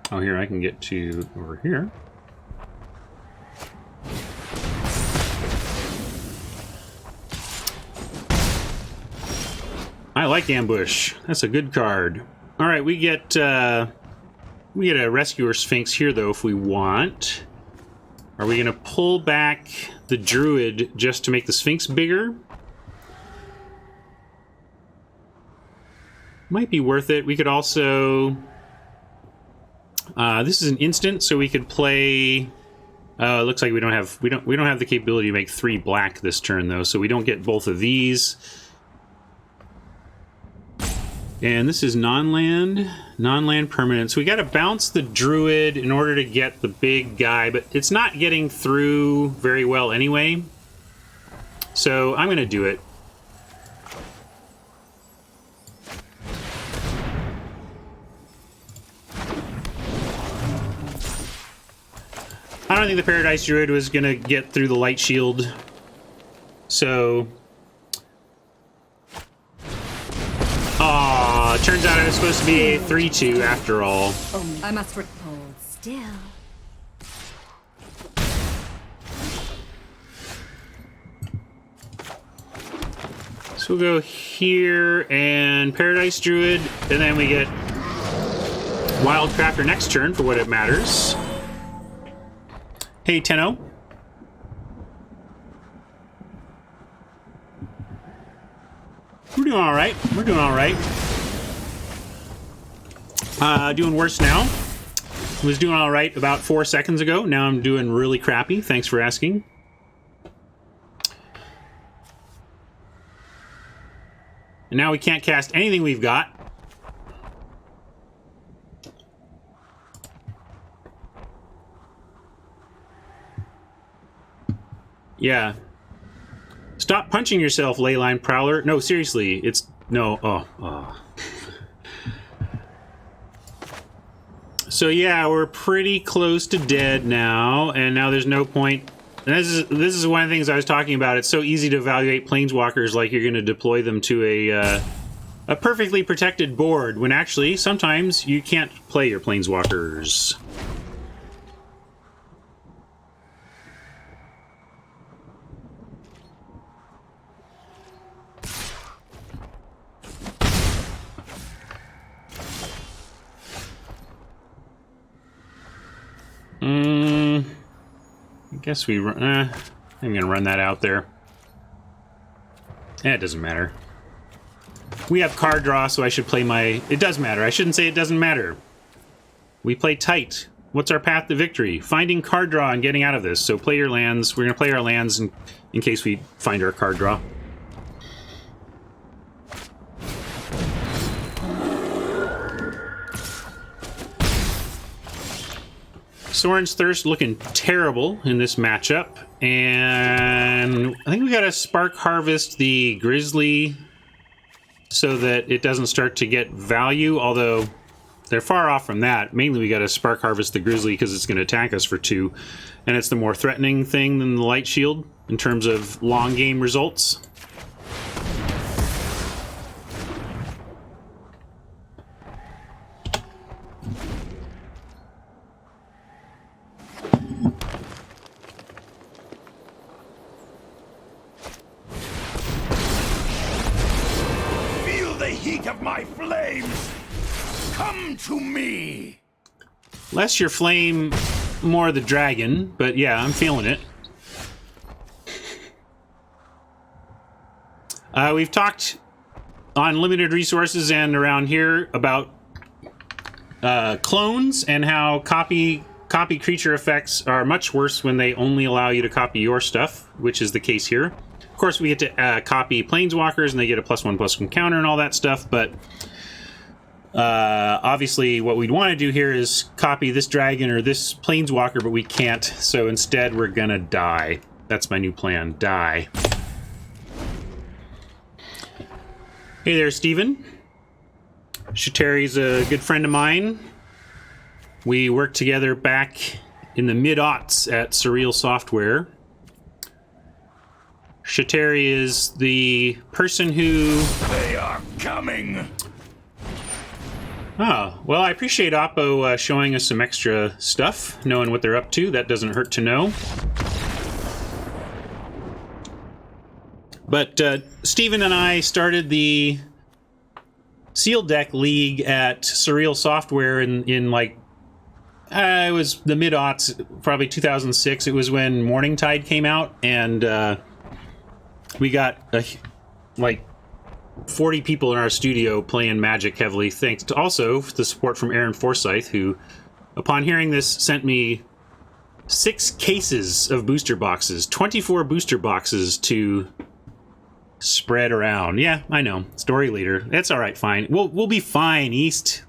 Oh, here, I can get to over here. I like Ambush. That's a good card. All right, we get a Rescuer Sphinx here, though, if we want. Are we going to pull back the Druid just to make the Sphinx bigger? Might be worth it. We could also... this is an instant, so we could play. It looks like we don't have the capability to make 3 black this turn, though, so we don't get both of these. And this is non-land permanent. So we got to bounce the Druid in order to get the big guy, but it's not getting through very well anyway. So I'm going to do it. I don't think the Paradise Druid was going to get through the light shield. So... Aw, it turns out it was supposed to be a 3-2 after all. I must hold still. So we'll go here and Paradise Druid, and then we get Wildcrafter next turn for what it matters. Hey, Tenno. We're doing all right. We're doing all right. Doing worse now. Was doing all right about 4 seconds ago. Now I'm doing really crappy. Thanks for asking. And now we can't cast anything we've got. Yeah. Stop punching yourself, Leyline Prowler. No, seriously, it's... No, oh. So yeah, we're pretty close to dead now, and now there's no point... And this is one of the things I was talking about. It's so easy to evaluate Planeswalkers like you're going to deploy them to a perfectly protected board, when actually, sometimes you can't play your Planeswalkers. I guess we run... I'm going to run that out there. It doesn't matter. We have card draw, so I should play my... It does matter. I shouldn't say it doesn't matter. We play tight. What's our path to victory? Finding card draw and getting out of this. So play your lands. We're going to play our lands in case we find our card draw. Soren's Thirst looking terrible in this matchup. And I think we got to Spark Harvest the Grizzly so that it doesn't start to get value, although they're far off from that. Mainly we got to Spark Harvest the Grizzly because it's going to attack us for 2. And it's the more threatening thing than the Light Shield in terms of long game results. Of my flames, come to me. Less your flame, more the dragon, but yeah, I'm feeling it. We've talked on limited resources and around here about clones and how copy creature effects are much worse when they only allow you to copy your stuff, which is the case here. Of course, we get to copy planeswalkers and they get a +1/+1 counter and all that stuff, but obviously what we'd want to do here is copy this dragon or this planeswalker, but we can't, so instead we're gonna die. That's my new plan. Die. Hey there, Steven. Shatteri's a good friend of mine. We worked together back in the mid-aughts at Surreal Software. Shatteri is the person who... They are coming! Oh, well, I appreciate Oppo showing us some extra stuff, knowing what they're up to. That doesn't hurt to know. But Steven and I started the Sealed Deck League at Surreal Software in like, it was the mid-aughts, probably 2006. It was when Morningtide came out, and we got like 40 people in our studio playing Magic heavily, thanks to also the support from Aaron Forsyth, who, upon hearing this, sent me 6 cases of booster boxes, 24 booster boxes to spread around. Yeah, I know. Story leader. That's all right, fine. We'll be fine, East.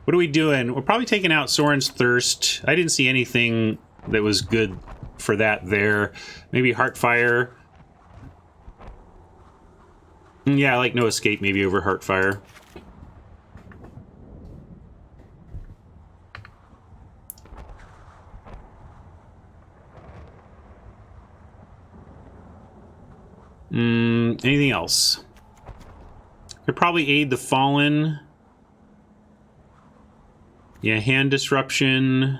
What are we doing? We're probably taking out Soren's Thirst. I didn't see anything that was good for that there. Maybe Heartfire. Yeah, I like No Escape maybe over Heartfire. Anything else? Could probably aid the Fallen. Yeah, Hand Disruption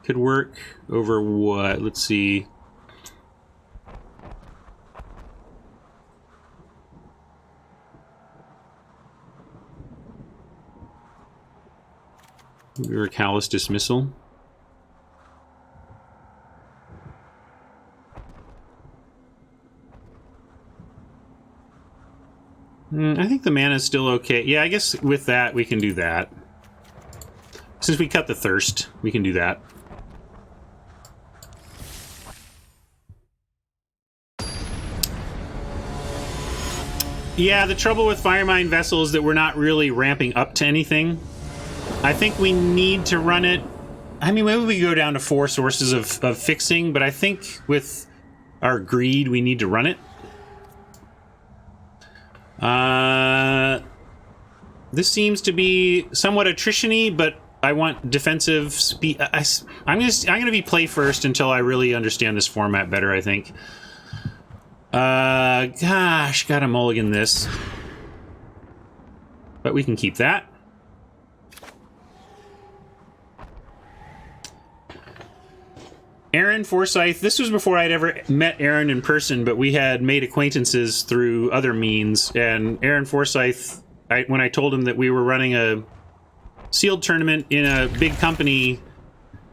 could work over what? Let's see. Or Callous Dismissal. I think the mana's still okay. Yeah, I guess with that, we can do that. Since we cut the Thirst, we can do that. Yeah, the trouble with Firemind Vessel is that we're not really ramping up to anything. I think we need to run it. I mean, maybe we go down to 4 sources of fixing, but I think with our greed, we need to run it. This seems to be somewhat attrition-y, but I want defensive speed. I'm gonna be play first until I really understand this format better, I think. Gosh, gotta mulligan this. But we can keep that. Aaron Forsyth, this was before I'd ever met Aaron in person, but we had made acquaintances through other means, and Aaron Forsyth, when I told him that we were running a sealed tournament in a big company,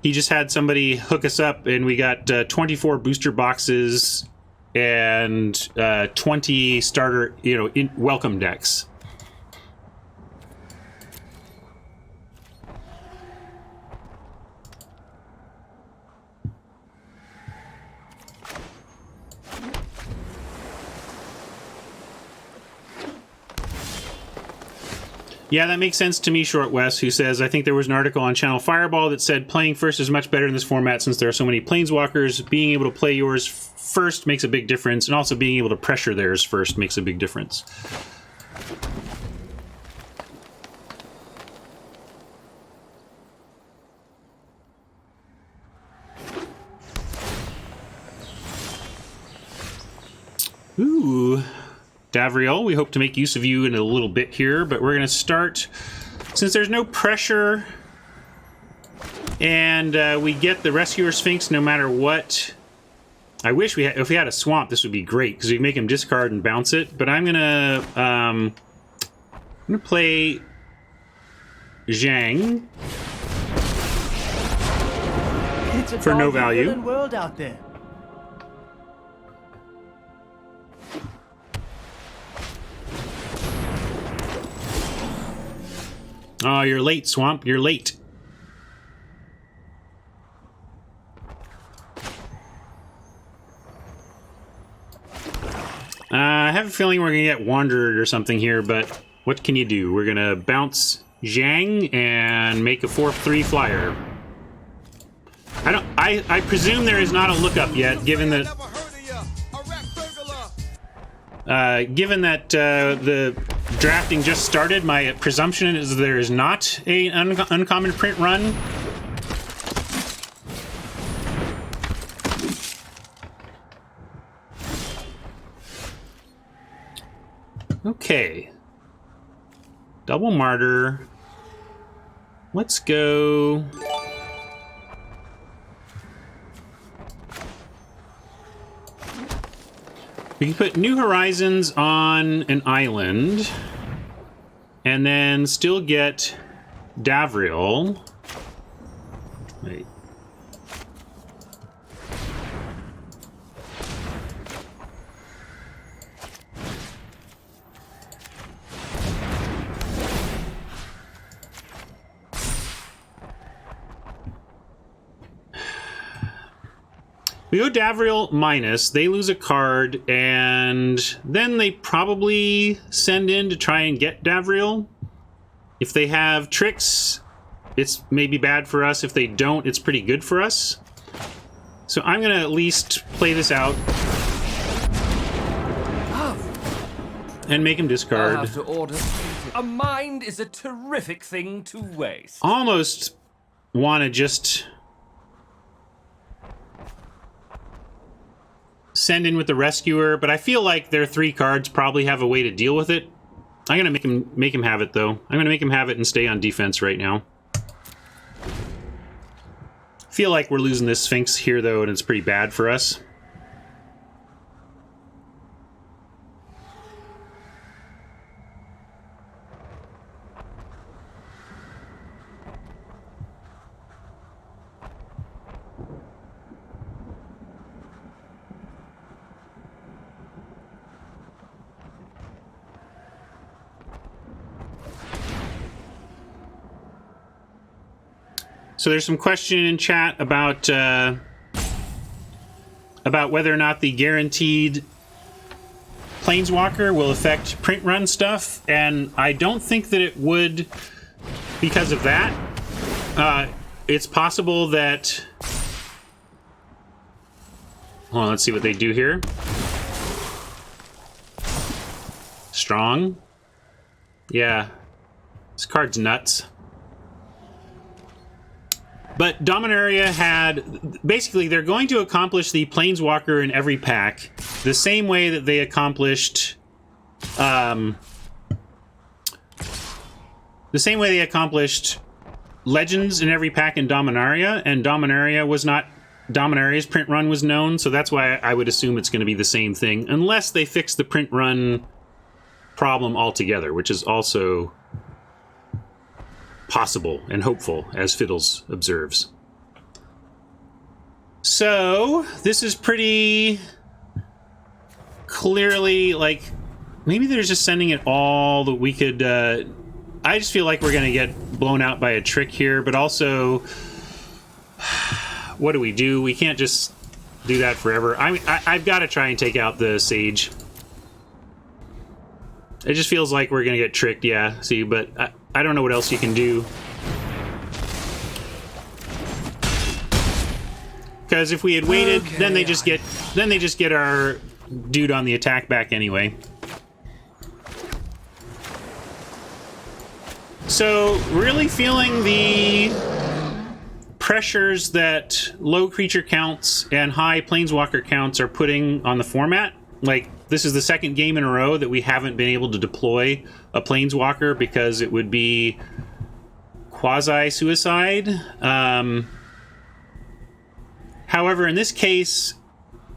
he just had somebody hook us up, and we got 24 booster boxes and 20 starter, welcome decks. Yeah, that makes sense to me, Short West, who says, I think there was an article on Channel Fireball that said playing first is much better in this format since there are so many planeswalkers. Being able to play yours first makes a big difference, and also being able to pressure theirs first makes a big difference. Ooh. Davriel, we hope to make use of you in a little bit here, but we're going to start, since there's no pressure, and we get the Rescuer Sphinx no matter what. I wish if we had a swamp, this would be great, because we make him discard and bounce it, but I'm going to play Zhang for no value. World out there. Oh, you're late, Swamp. You're late. I have a feeling we're gonna get Wandered or something here, but what can you do? We're gonna bounce Zhang and make a 4/3 flyer. I presume there is not a lookup yet, given that the drafting just started. My presumption is there is not an uncommon print run. Okay. Double Martyr. Let's go. We can put New Horizons on an island and then still get Davriel. Wait. We go Davriel minus, they lose a card, and then they probably send in to try and get Davriel. If they have tricks, it's maybe bad for us. If they don't, it's pretty good for us. So I'm going to at least play this out. And make him discard. I have to order. A mind is a terrific thing to waste. Almost want to just send in with the Rescuer, but I feel like their 3 cards probably have a way to deal with it. I'm gonna make him have it though. I'm gonna make him have it and stay on defense right now. Feel like we're losing this Sphinx here though, and it's pretty bad for us. So there's some question in chat about whether or not the guaranteed Planeswalker will affect print run stuff, and I don't think that it would because of that. It's possible that... Hold on, let's see what they do here. Strong. Yeah. This card's nuts. But Dominaria had... Basically, they're going to accomplish the Planeswalker in every pack the same way that they accomplished... the same way they accomplished Legends in every pack in Dominaria, and Dominaria was not... Dominaria's print run was known, so that's why I would assume it's going to be the same thing, unless they fix the print run problem altogether, which is also possible and hopeful, as Fiddles observes. So, this is pretty clearly, like, maybe they're just sending it all that we could, I just feel like we're going to get blown out by a trick here, but also, what do? We can't just do that forever. I've got to try and take out the Sage. It just feels like we're going to get tricked, yeah, see, but I don't know what else you can do. Because if we had waited, okay, then they just get our dude on the attack back anyway. So, really feeling the pressures that low creature counts and high planeswalker counts are putting on the format. Like, this is the second game in a row that we haven't been able to deploy a planeswalker because it would be quasi-suicide. However, in this case,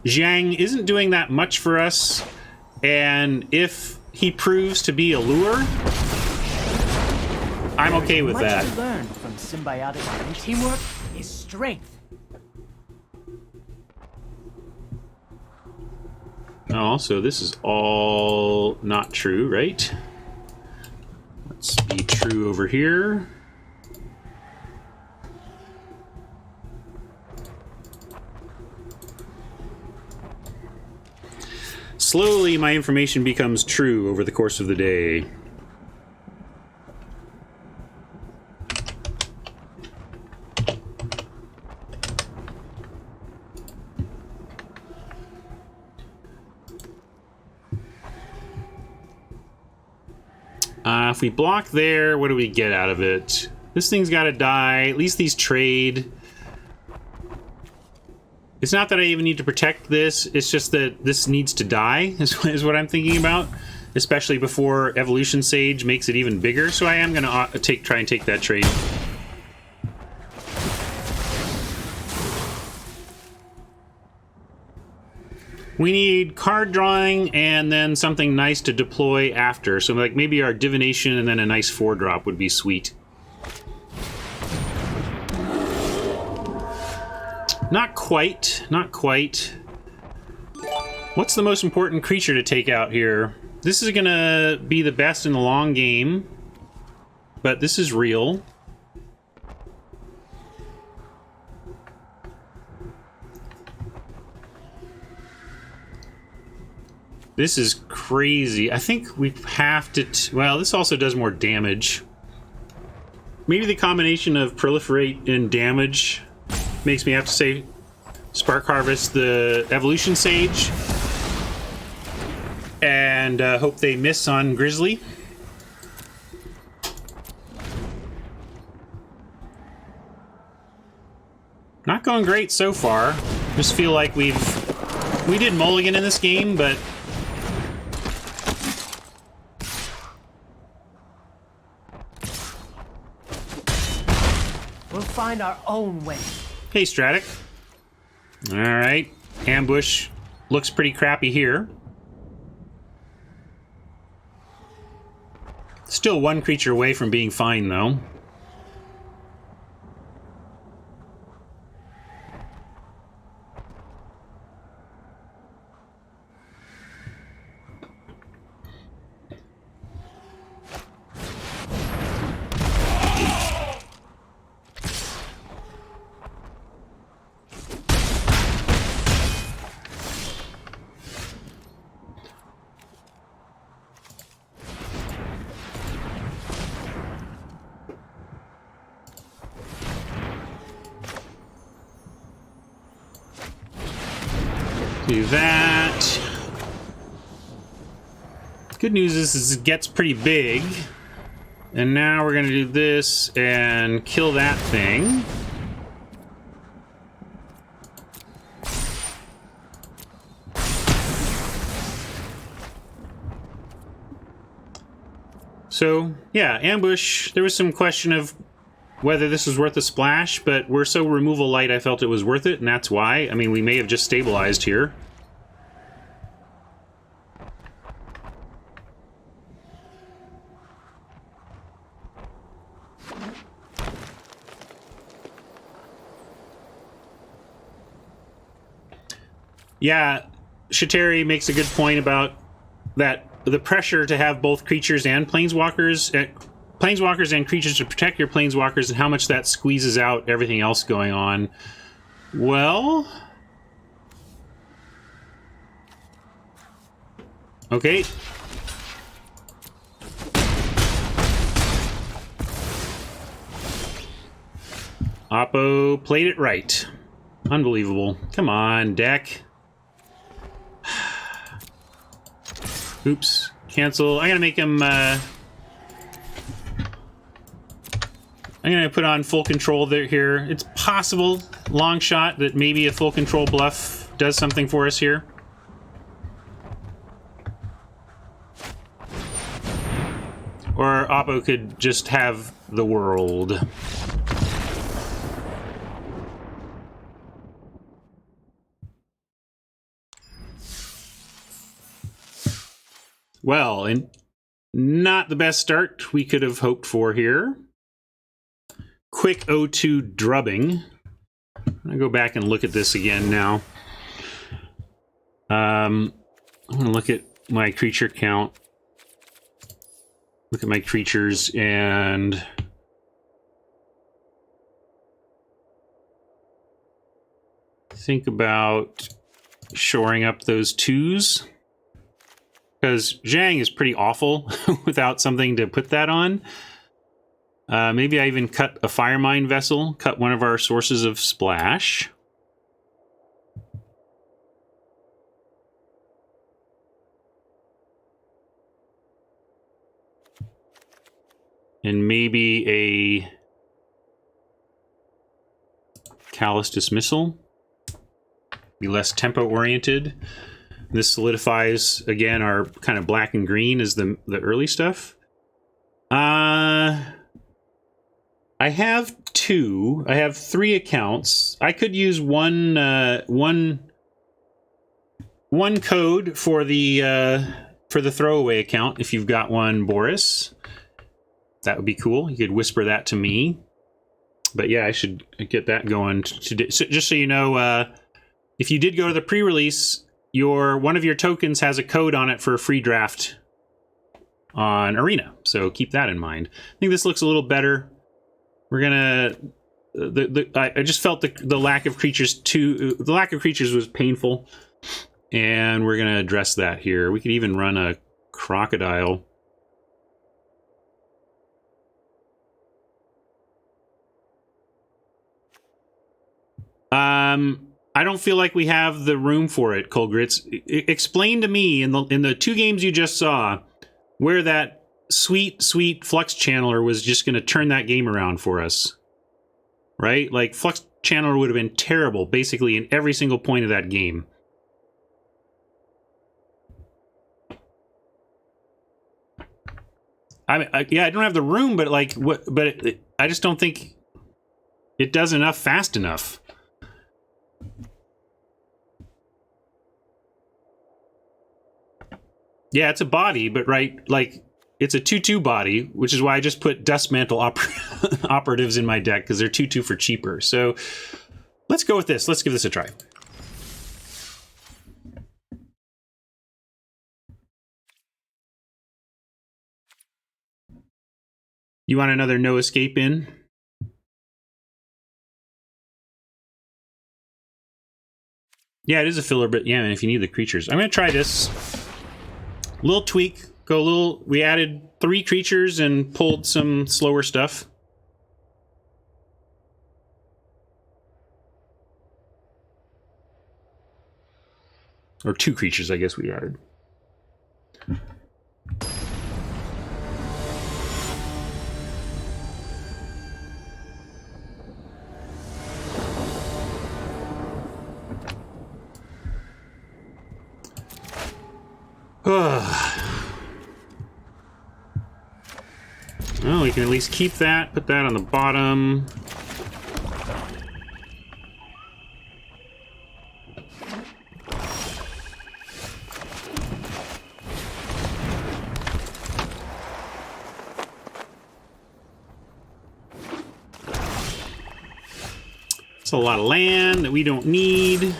Zhang isn't doing that much for us, and if he proves to be a lure, I'm okay with that. Much to learn from symbiotic and teamwork is strength. Oh, so this is all not true, right? Let's be be true over here. Slowly, my information becomes true over the course of the day. If we block there, what do we get out of it? This thing's got to die. At least these trade. It's not that I even need to protect this. It's just that this needs to die, is what I'm thinking about. Especially before Evolution Sage makes it even bigger. So I am going to try and take that trade. We need card drawing and then something nice to deploy after. So like maybe our divination and then a nice 4-drop would be sweet. Not quite. Not quite. What's the most important creature to take out here? This is gonna be the best in the long game, but this is real. This is crazy. I think we have to... well, this also does more damage. Maybe the combination of proliferate and damage makes me have to say Spark Harvest the Evolution Sage. And hope they miss on Grizzly. Not going great so far. Just feel like we did mulligan in this game, but... We'll find our own way. Hey, Stratic. Alright. Ambush looks pretty crappy here. Still one creature away from being fine, though. Do that. Good news is it gets pretty big. And now we're going to do this and kill that thing. So, yeah, ambush. There was some question of whether this was worth a splash, but we're so removal light I felt it was worth it, and that's why. I mean, we may have just stabilized here. Yeah, Shateri makes a good point about that the pressure to have both creatures and planeswalkers and creatures to protect your planeswalkers and how much that squeezes out everything else going on. Well... okay. Oppo played it right. Unbelievable. Come on, deck. Oops. Cancel. I gotta make him, I'm gonna put on full control there here. It's possible, long shot, that maybe a full control bluff does something for us here. Or Oppo could just have the world. Well, and not the best start we could have hoped for here. Quick 0-2 drubbing. I'm gonna go back and look at this again now. I'm gonna look at my creature count. look at my creatures and think about shoring up those 2s. Because Zhang is pretty awful without something to put that on. Maybe I even cut a Fire Mine Vessel, cut one of our sources of splash. And maybe a Callous Dismissal. Be less tempo-oriented. This solidifies, again, our kind of black and green is the early stuff. I have 2. I have 3 accounts. I could use one code for the throwaway account if you've got one, Boris. That would be cool. You could whisper that to me. But yeah, I should get that going today. So, just so you know, if you did go to the pre-release, one of your tokens has a code on it for a free draft on Arena. So keep that in mind. I think this looks a little better. We're gonna. I just felt the lack of creatures the lack of creatures was painful, and we're gonna address that here. We could even run a crocodile. I don't feel like we have the room for it, Colgrits. Explain to me in the 2 games you just saw where that sweet Flux Channeler was just going to turn that game around for us. Right? Like, Flux Channeler would have been terrible, basically, in every single point of that game. I mean, yeah, I don't have the room, but like, I just don't think it does enough fast enough. Yeah, it's a body, but right, like, it's a 2/2 body, which is why I just put Dust Mantle operatives in my deck, because they're 2/2 for cheaper. So let's go with this. Let's give this a try. You want another no escape in? Yeah, it is a filler, but yeah, man, if you need the creatures. I'm going to try this. Little tweak. Go a little... We added 3 creatures and pulled some slower stuff. Or 2 creatures, I guess we added. Well, we can at least keep that, put that on the bottom. It's a lot of land that we don't need.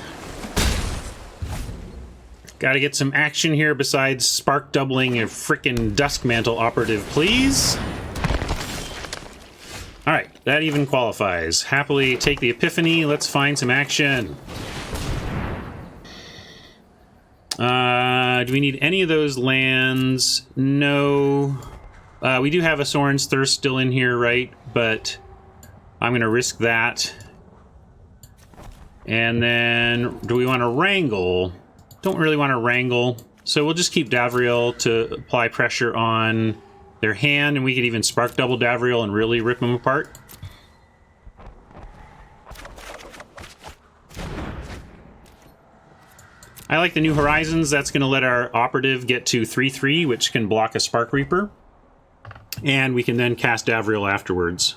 Got to get some action here besides spark doubling a frickin' Dusk Mantle operative, please. Alright, that even qualifies. Happily take the Epiphany. Let's find some action. Do we need any of those lands? No. We do have a Sorin's Thirst still in here, right? But I'm going to risk that. And then, do we want to wrangle? Don't really want to wrangle, so we'll just keep Davriel to apply pressure on their hand, and we could even spark double Davriel and really rip them apart. I like the New Horizons. That's going to let our operative get to 3/3, which can block a Spark Reaper, and we can then cast Davriel afterwards.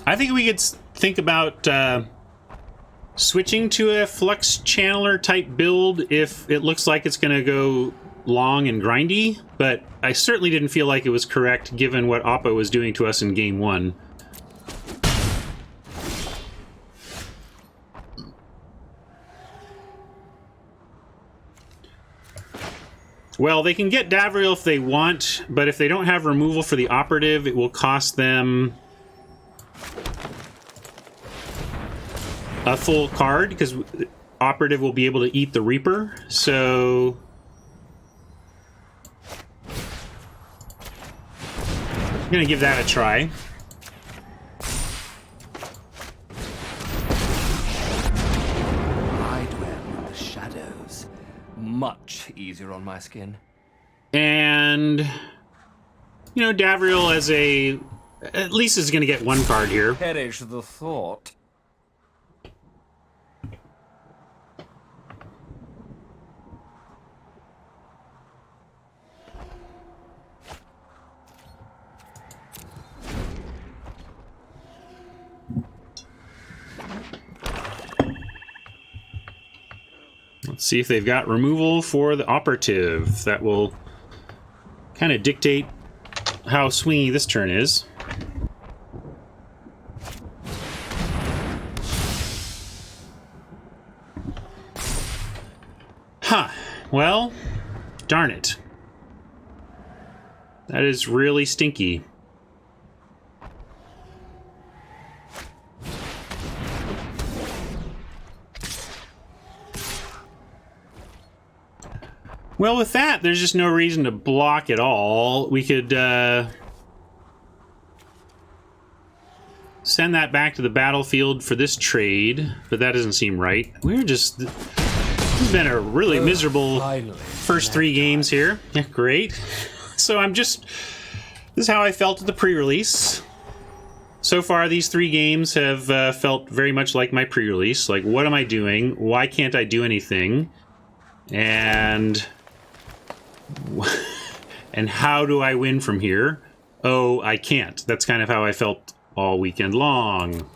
I think we could think about switching to a Flux Channeler type build if it looks like it's going to go long and grindy, but I certainly didn't feel like it was correct given what Oppo was doing to us in Game 1. Well, they can get Davriel if they want, but if they don't have removal for the operative, it will cost them a full card, because operative will be able to eat the Reaper, so... I'm gonna give that a try. I dwell in the shadows. Much easier on my skin. And, you know, Davriel as a... at least is gonna get one card here. Perish the thought. Let's see if they've got removal for the operative. That will kind of dictate how swingy this turn is. Huh. Well, darn it. That is really stinky. Well, with that, there's just no reason to block at all. We could send that back to the battlefield for this trade, but that doesn't seem right. We're just... this has been a really miserable first 3 games here. Yeah, great. So I'm just... this is how I felt at the pre-release. So far, these 3 games have felt very much like my pre-release. Like, what am I doing? Why can't I do anything? And how do I win from here? Oh, I can't. That's kind of how I felt all weekend long.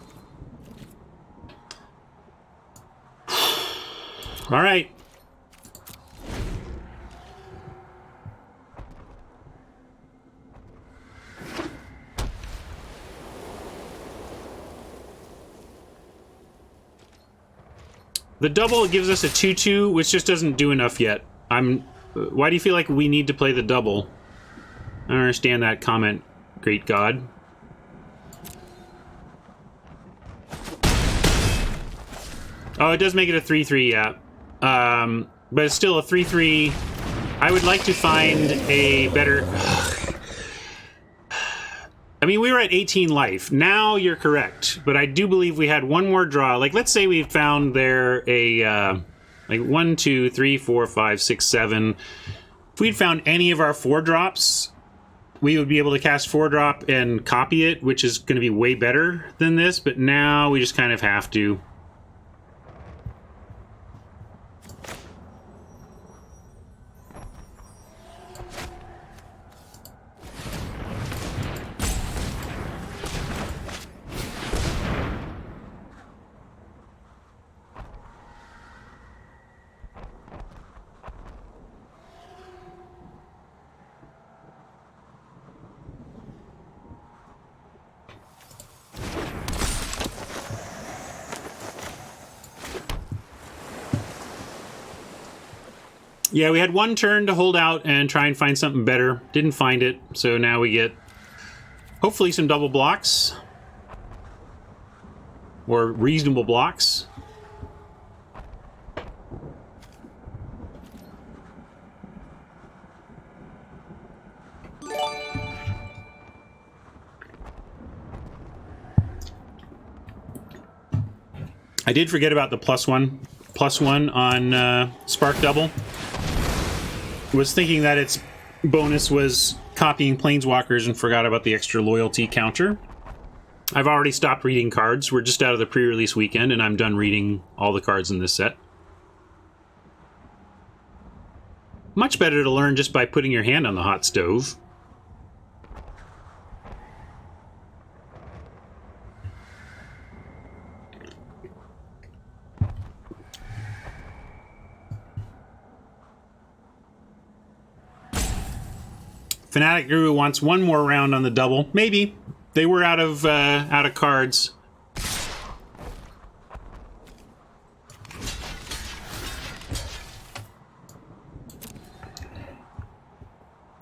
All right. The double gives us a 2/2, which just doesn't do enough yet. Why do you feel like we need to play the double? I don't understand that comment, great God. Oh, it does make it a 3/3, yeah. But it's still a 3/3. I would like to find a better... I mean, we were at 18 life. Now you're correct, but I do believe we had one more draw. Like, let's say we found there a, like 1, 2, 3, 4, 5, 6, 7. If we'd found any of our 4-drops, we would be able to cast 4-drop and copy it, which is going to be way better than this, but now we just kind of have to. Yeah, we had one turn to hold out and try and find something better. Didn't find it, so now we get hopefully some double blocks. Or reasonable blocks. I did forget about the +1 on Spark Double. Was thinking that its bonus was copying Planeswalkers and forgot about the extra loyalty counter. I've already stopped reading cards. We're just out of the pre-release weekend, and I'm done reading all the cards in this set. Much better to learn just by putting your hand on the hot stove. Fnatic Guru wants one more round on the double. Maybe. They were out of cards.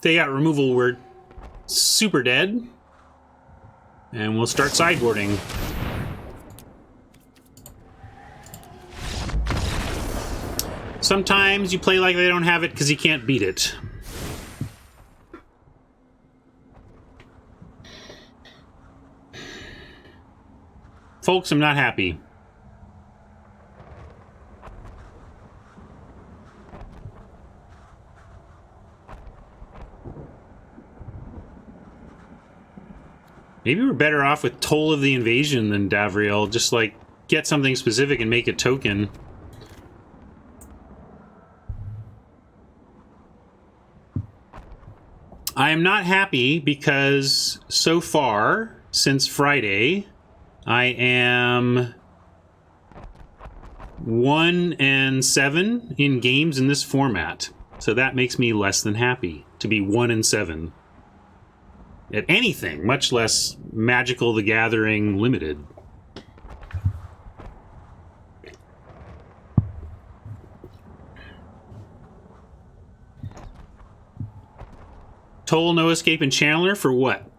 They got removal, we're super dead. And we'll start sideboarding. Sometimes you play like they don't have it because you can't beat it. Folks, I'm not happy. Maybe we're better off with Toll of the Invasion than Davriel. Just, like, get something specific and make a token. I am not happy because so far, since Friday, I am 1-7 in games in this format. So that makes me less than happy to be 1-7 at anything, much less Magical the Gathering Limited. Toll, No Escape, and Channeler for what?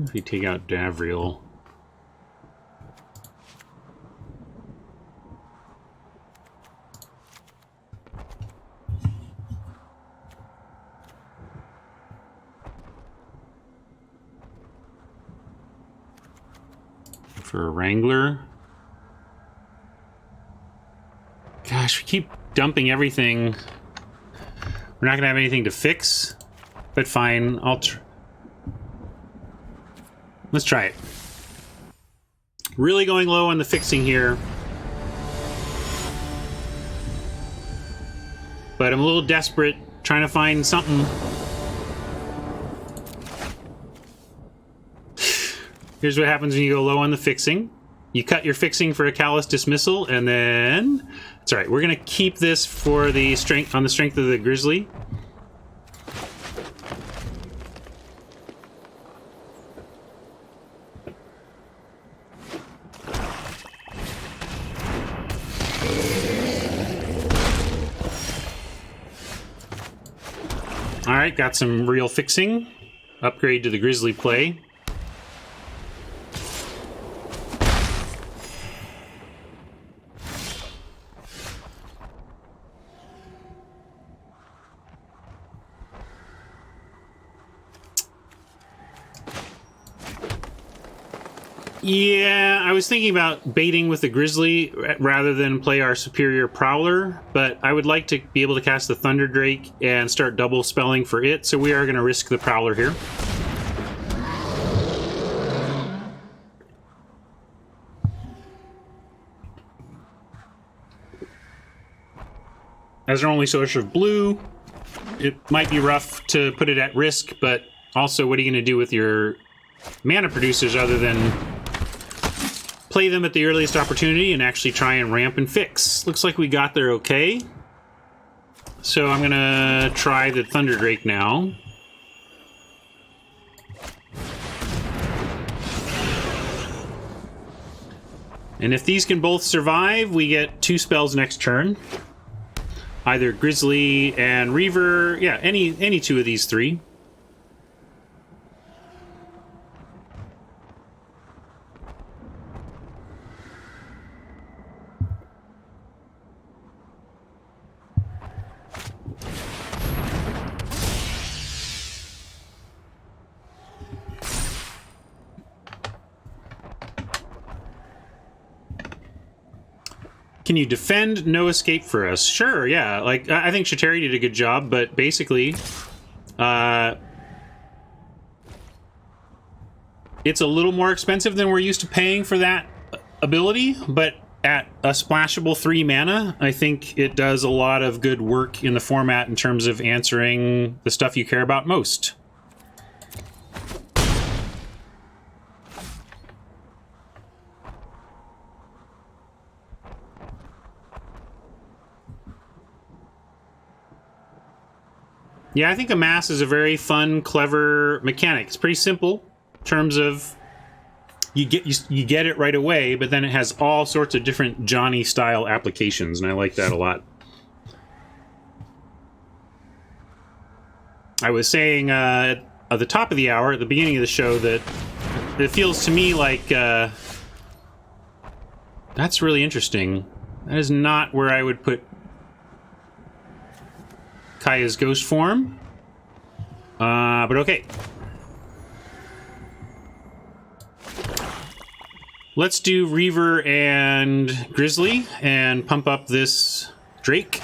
If you take out Davriel. For a Wrangler. Gosh, we keep dumping everything. We're not gonna have anything to fix, but fine. Let's try it. Really going low on the fixing here. But I'm a little desperate, trying to find something. Here's what happens when you go low on the fixing. You cut your fixing for a Callous Dismissal, and then... It's alright, we're gonna keep this for the strength, on the strength of the Grizzly. Alright, got some real fixing. Upgrade to the Grizzly play. Yeah, I was thinking about baiting with the Grizzly rather than play our superior Prowler, but I would like to be able to cast the Thunder Drake and start double spelling for it, so we are going to risk the Prowler here. As our only source of blue, it might be rough to put it at risk, but also what are you going to do with your mana producers other than play them at the earliest opportunity and actually try and ramp and fix? Looks like we got there okay. So I'm gonna try the Thunder Drake now. And if these can both survive, we get 2 spells next turn. Either Grizzly and Reaver, yeah, any 2 of these 3. Can you defend No Escape for us? Sure, yeah. Like, I think Shateri did a good job, but basically, it's a little more expensive than we're used to paying for that ability, but at a splashable 3 mana, I think it does a lot of good work in the format in terms of answering the stuff you care about most. Yeah, I think Amass is a very fun, clever mechanic. It's pretty simple in terms of you get it right away, but then it has all sorts of different Johnny style applications, and I like that a lot. I was saying at the top of the hour, at the beginning of the show, that it feels to me like that's really interesting. That is not where I would put Kaya's ghost form, but okay. Let's do Reaver and Grizzly and pump up this Drake.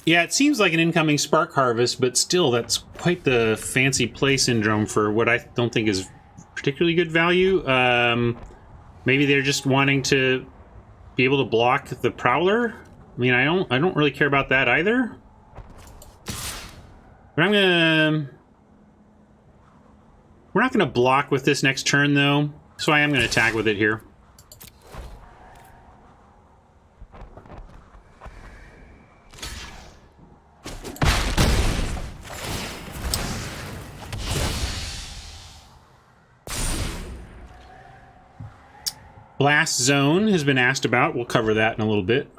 Yeah, it seems like an incoming Spark Harvest, but still, that's quite the fancy play syndrome for what I don't think is particularly good value. Maybe they're just wanting to be able to block the Prowler. I mean, I don't really care about that either. But we're not gonna block with this next turn though, so I am gonna attack with it here. Blast Zone has been asked about. We'll cover that in a little bit.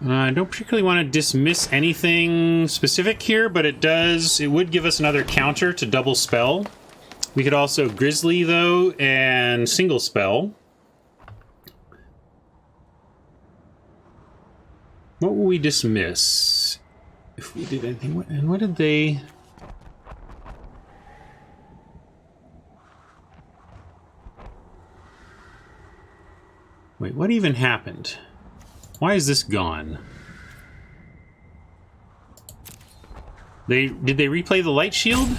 I don't particularly want to dismiss anything specific here, but it would give us another counter to double spell. We could also Grizzly, though, and single spell. What will we dismiss if we did anything? And what did they... Wait, what even happened? Why is this gone? Did they replay the light shield?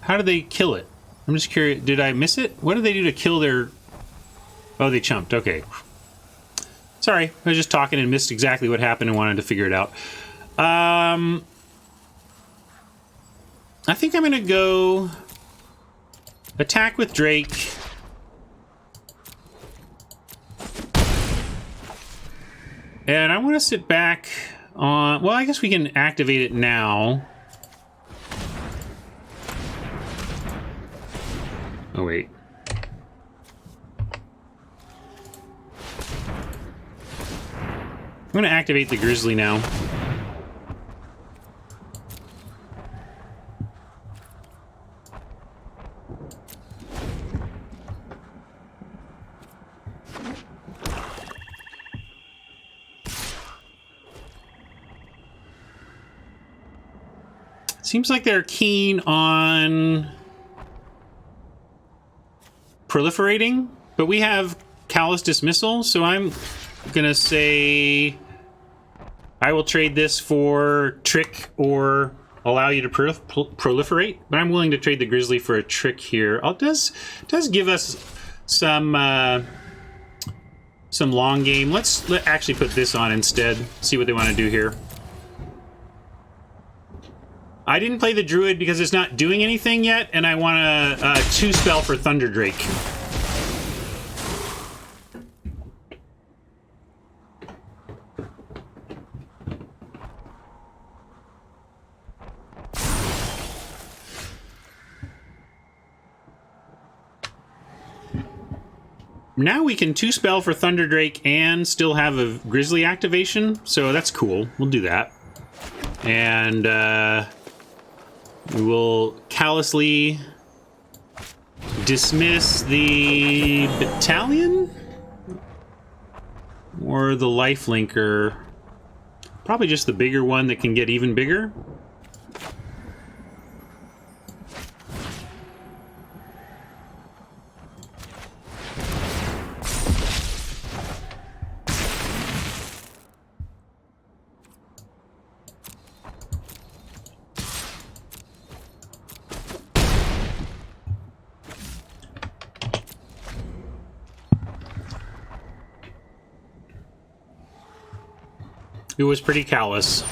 How did they kill it? I'm just curious. Did I miss it? What did they do to kill their... Oh, they chumped. Okay. Sorry. I was just talking and missed exactly what happened and wanted to figure it out. I think I'm going to go... attack with Drake. And I want to sit back on... Well, I guess we can activate it now. Oh, wait. I'm going to activate the Grizzly now. Seems like they're keen on proliferating, but we have Callous Dismissal, so I'm gonna say I will trade this for Trick or allow you to proliferate, but I'm willing to trade the Grizzly for a Trick here. It does give us some long game. Let's actually put this on instead, see what they want to do here. I didn't play the Druid because it's not doing anything yet, and I want a 2-spell for Thunder Drake. Now we can 2-spell for Thunder Drake and still have a Grizzly activation, so that's cool. We'll do that. And we will callously dismiss the Battalion or the Lifelinker. Probably just the bigger one that can get even bigger. It was pretty callous.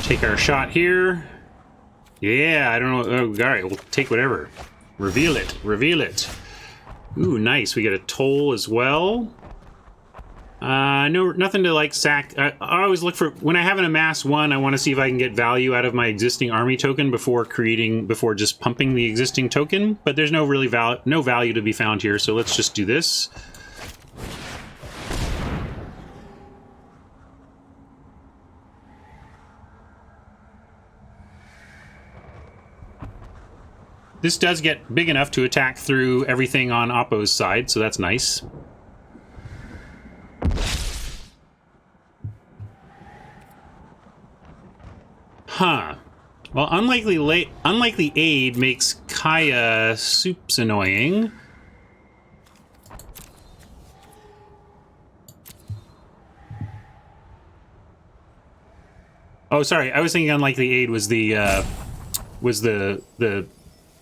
Take our shot here. Yeah, I don't know. Oh, all right, we'll take whatever. Reveal it. Reveal it. Ooh, nice. We get a toll as well. No, nothing to like sack. I always look for, when I have an amass one, I want to see if I can get value out of my existing army token before just pumping the existing token. But there's no really no value to be found here, so let's just do this. This does get big enough to attack through everything on Oppo's side, so that's nice. Huh. Well, unlikely aid makes Kaya soups annoying. Oh, sorry. I was thinking unlikely aid was the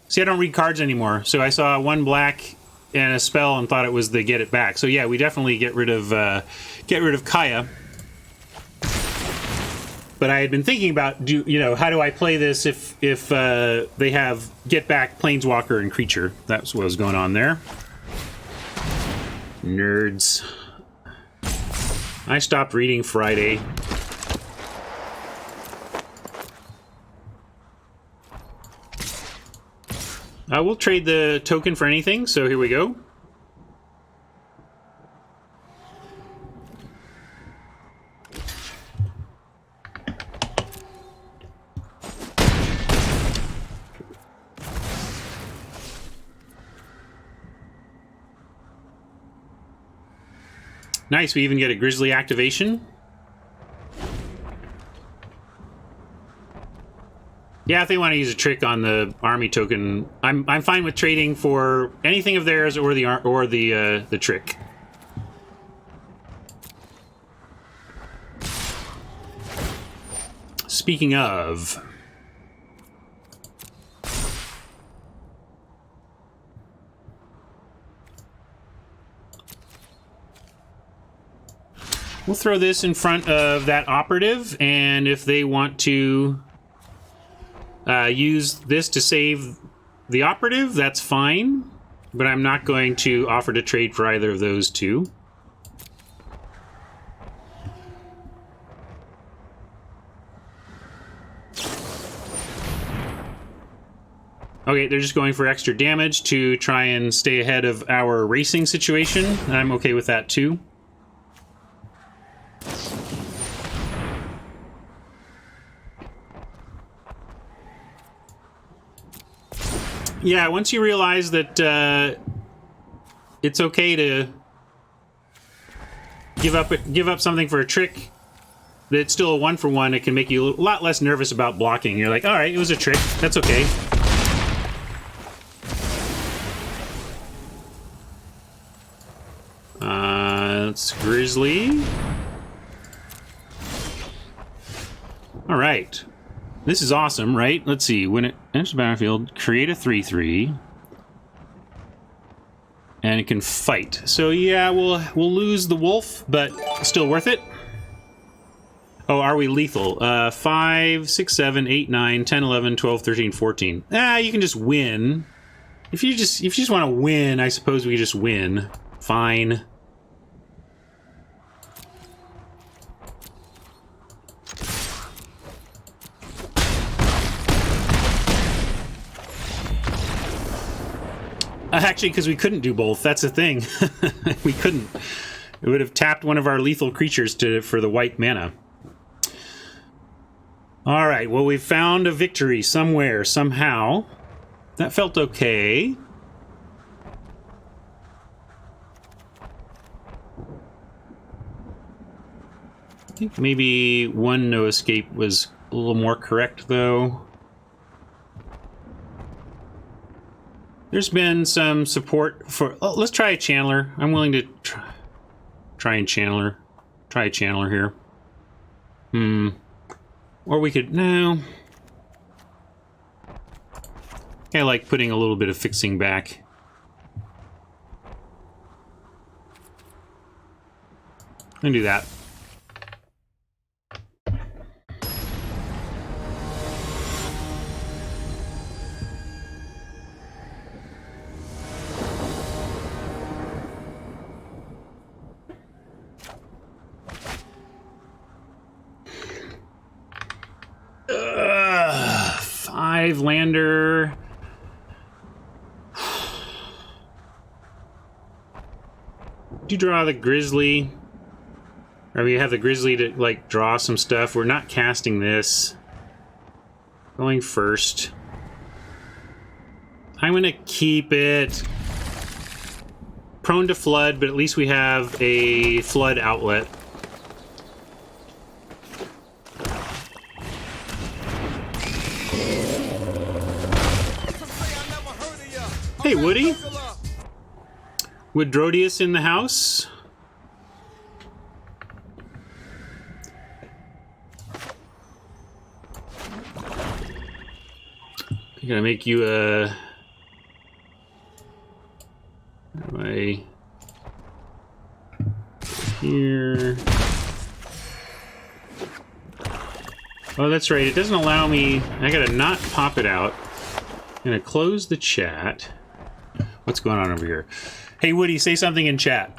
See, I don't read cards anymore, so I saw one black and a spell and thought it was the get it back. So yeah, we definitely get rid of Kaya. But I had been thinking about, how do I play this if they have get back Planeswalker and creature? That's what was going on there. Nerds. I stopped reading Friday. We'll trade the token for anything, so here we go. Nice, we even get a Grizzly activation. Yeah, if they want to use a trick on the army token, I'm fine with trading for anything of theirs or the trick. Speaking of, we'll throw this in front of that operative, and if they want to use this to save the operative, that's fine, but I'm not going to offer to trade for either of those two. Okay, they're just going for extra damage to try and stay ahead of our racing situation, and I'm okay with that too. Yeah, once you realize that it's okay to give up something for a trick that's still a 1-for-1, it can make you a lot less nervous about blocking. You're like, all right, it was a trick. That's okay. It's Grizzly. All right. This is awesome, right? Let's see. When it enters the battlefield, create a 3/3. And it can fight. So yeah, we'll lose the wolf, but still worth it. Oh, are we lethal? 5, 6, 7, 8, 9, 10, 11, 12, 13, 14. You can just win. If you just want to win, I suppose we just win. Fine. Actually, because we couldn't do both. That's the thing. We couldn't. It would have tapped one of our lethal creatures for the white mana. All right. Well, we found a victory somewhere, somehow. That felt okay. I think maybe one no escape was a little more correct, though. There's been some support for... Oh, let's try a Channeler. I'm willing to Try a channeler here. Or we could, no. I like putting a little bit of fixing back. I'm gonna do that. Five lander. Do you draw the grizzly? Or we have the grizzly to like draw some stuff. We're not casting this. Going first. I'm gonna keep it. Prone to flood, but at least we have a flood outlet. Hey, Woody. Would Drodius in the house? I'm gonna make you a... Here... Oh, that's right. It doesn't allow me... I gotta not pop it out. I'm gonna close the chat. What's going on over here? Hey, Woody, say something in chat.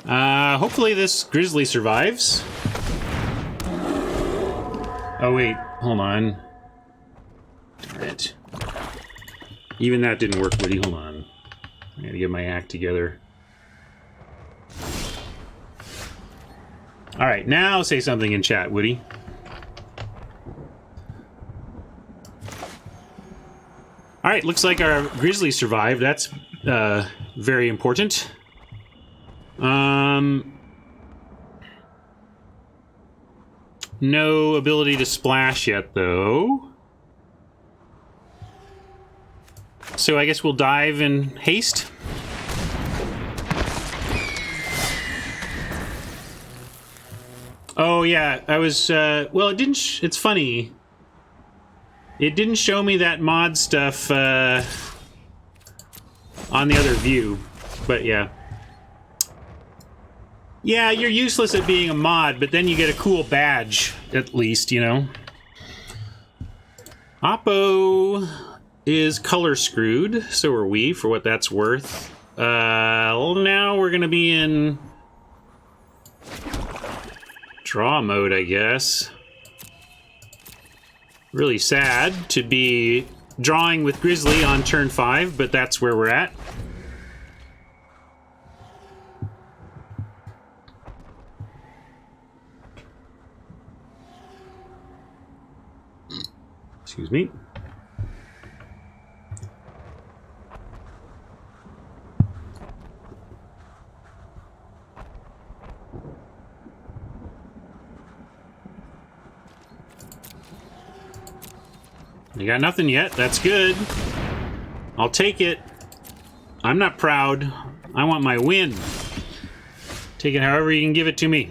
Hopefully this grizzly survives. Oh, wait. Hold on. Darn it. Even that didn't work, Woody. Hold on. I gotta get my act together. Alright, now say something in chat, Woody. Alright, looks like our grizzly survived. That's very important. No ability to splash yet, though. So I guess we'll dive in haste. Oh, yeah, I was, well, it didn't, it's funny. It didn't show me that mod stuff, on the other view, but yeah. Yeah, you're useless at being a mod, but then you get a cool badge, at least, you know? Oppo is color screwed, so are we, for what that's worth. Well, now we're gonna be in draw mode, I guess. Really sad to be drawing with Grizzly on turn 5, but that's where we're at. Excuse me. You got nothing yet. That's good. I'll take it. I'm not proud. I want my win. Take it however you can give it to me.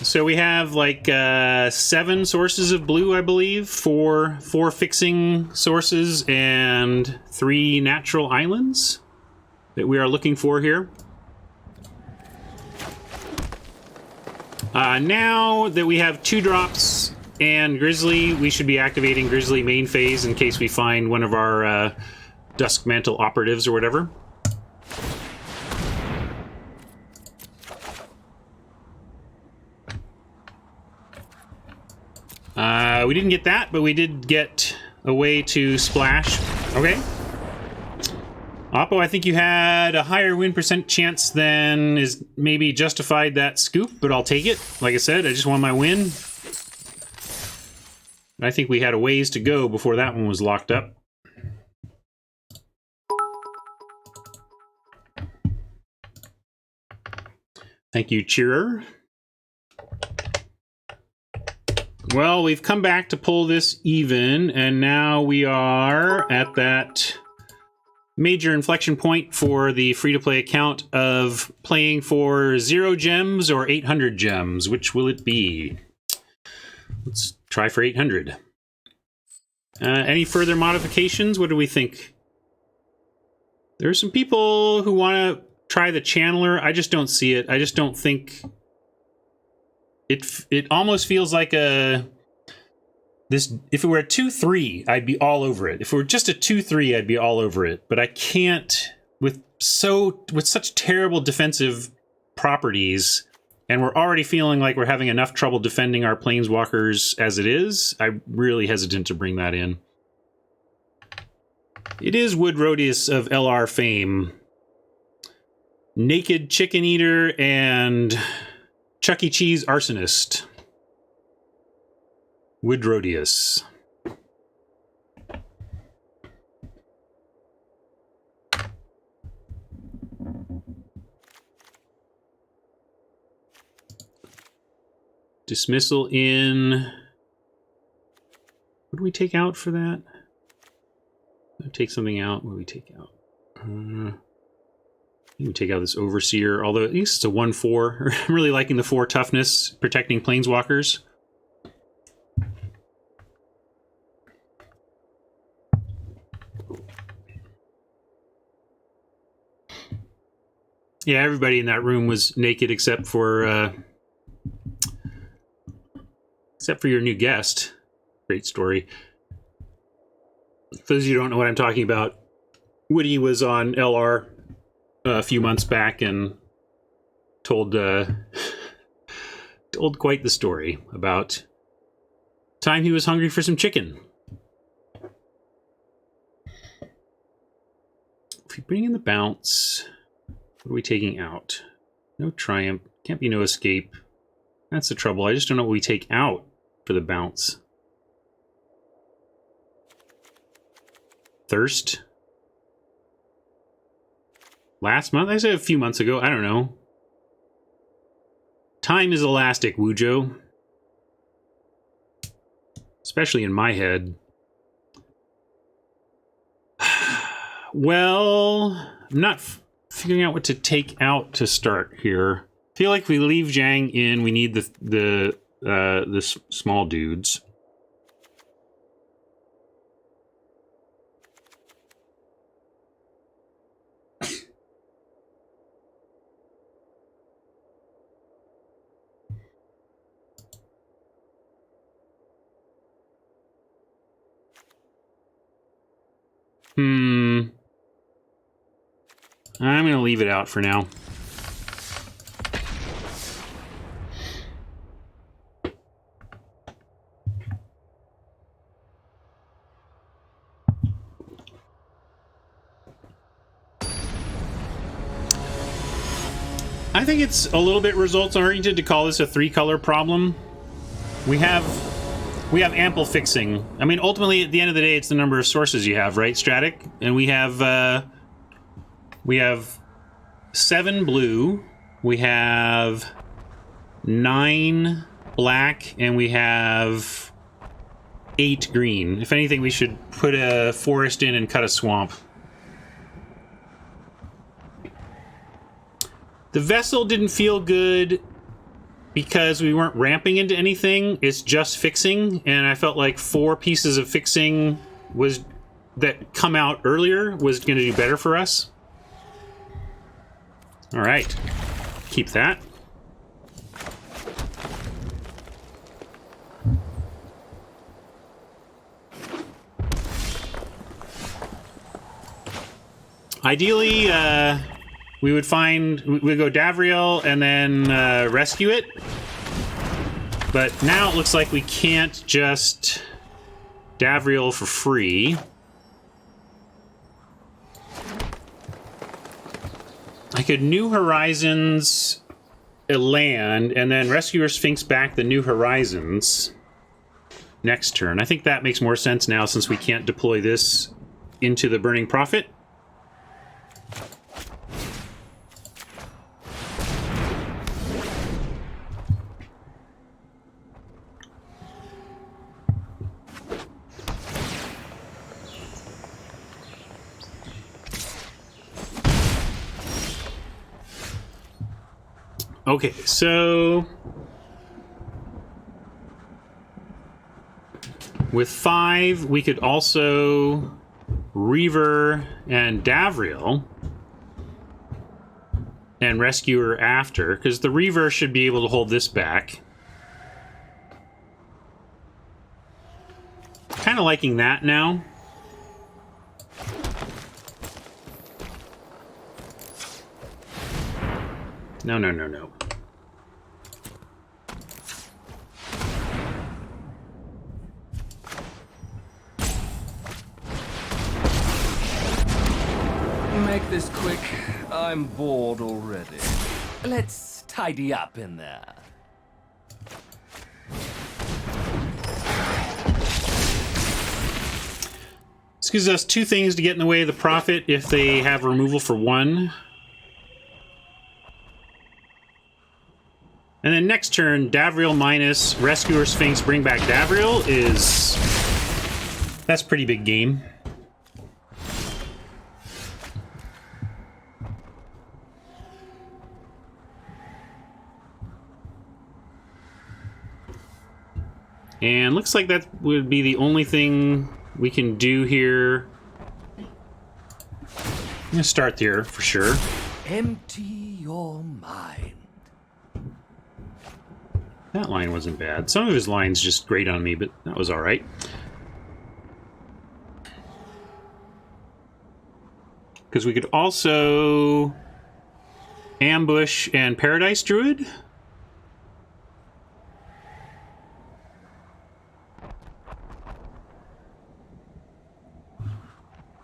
So we have like 7 sources of blue, I believe, 4 fixing sources and 3 natural islands that we are looking for here. Now that we have 2 drops and Grizzly, we should be activating Grizzly main phase in case we find one of our Dusk Mantle operatives or whatever. We didn't get that, but we did get a way to splash. Okay. Oppo, I think you had a higher win % chance than is maybe justified that scoop, but I'll take it. Like I said, I just want my win. I think we had a ways to go before that one was locked up. Thank you, Cheerer. Well, we've come back to pull this even, and now we are at that major inflection point for the free-to-play account of playing for 0 gems or 800 gems. Which will it be? Let's try for 800. Any further modifications? What do we think? There are some people who want to try the channeler. I just don't see it. I just don't think... It almost feels like a... This, if it were a 2-3, I'd be all over it. If it were just a 2-3, I'd be all over it. But I can't, with such terrible defensive properties, and we're already feeling like we're having enough trouble defending our planeswalkers as it is, I'm really hesitant to bring that in. It is Wood Rodius of LR fame. Naked Chicken Eater and Chuck E. Cheese Arsonist. Wood Rodius. Dismissal in... What do we take out for that? Take something out. What do we take out? We take out this Overseer, although at least it's a 1/4. I'm really liking the 4 toughness, protecting planeswalkers. Yeah, everybody in that room was naked except for your new guest. Great story. For those of you who don't know what I'm talking about, Woody was on LR a few months back and told quite the story about time he was hungry for some chicken. If we bring in the bounce, what are we taking out? No triumph. Can't be no escape. That's the trouble. I just don't know what we take out for the bounce. Thirst. Last month? I said a few months ago. I don't know. Time is elastic, Wujo. Especially in my head. Well, I'm not figuring out what to take out to start here. I feel like if we leave Zhang in, we need the small dudes. I'm going to leave it out for now. I think it's a little bit results oriented to call this a 3-color problem. We have ample fixing. I mean, ultimately, at the end of the day, it's the number of sources you have, right, Stratic? And we have 7 blue, we have 9 black, and we have 8 green. If anything, we should put a forest in and cut a swamp. The vessel didn't feel good because we weren't ramping into anything. It's just fixing, and I felt like 4 pieces of fixing that come out earlier was going to do better for us. All right, keep that. Ideally, we would go Davriel and then rescue it. But now it looks like we can't just Davriel for free. I could New Horizons a land and then Rescuer Sphinx back the New Horizons next turn. I think that makes more sense now since we can't deploy this into the Burning Prophet. Okay, so with 5, we could also Reaver and Davriel and Rescuer after, because the Reaver should be able to hold this back. Kind of liking that now. No, no, no, no. Make this quick. I'm bored already. Let's tidy up in there. This gives us 2 things to get in the way of the Prophet if they have removal for 1. And then next turn, Davriel minus Rescuer Sphinx, bring back Davriel is... That's pretty big game. And looks like that would be the only thing we can do here. I'm gonna start there for sure. Empty your mind. That line wasn't bad. Some of his lines just grate on me, but that was all right. Because we could also ambush and Paradise Druid.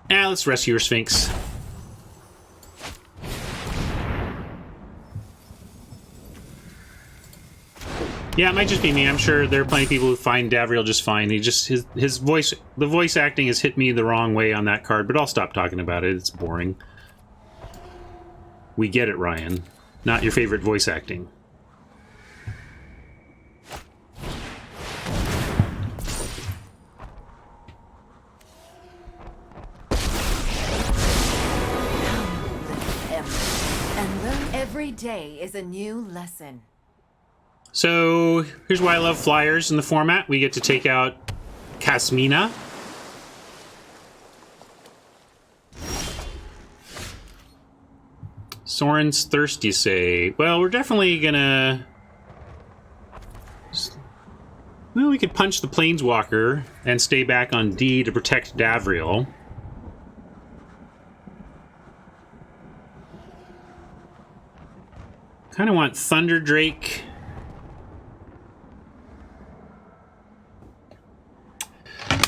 Let's rescue your Sphinx. Yeah, it might just be me. I'm sure there are plenty of people who find Davriel just fine. He just his voice, the voice acting has hit me the wrong way on that card, but I'll stop talking about it. It's boring. We get it, Ryan. Not your favorite voice acting. And learn every day is a new lesson. So here's why I love flyers in the format. We get to take out Kasmina. Soren's Thirst, you say? Well, we're definitely gonna... Well, we could punch the Planeswalker and stay back on D to protect Davriel. Kind of want Thunder Drake.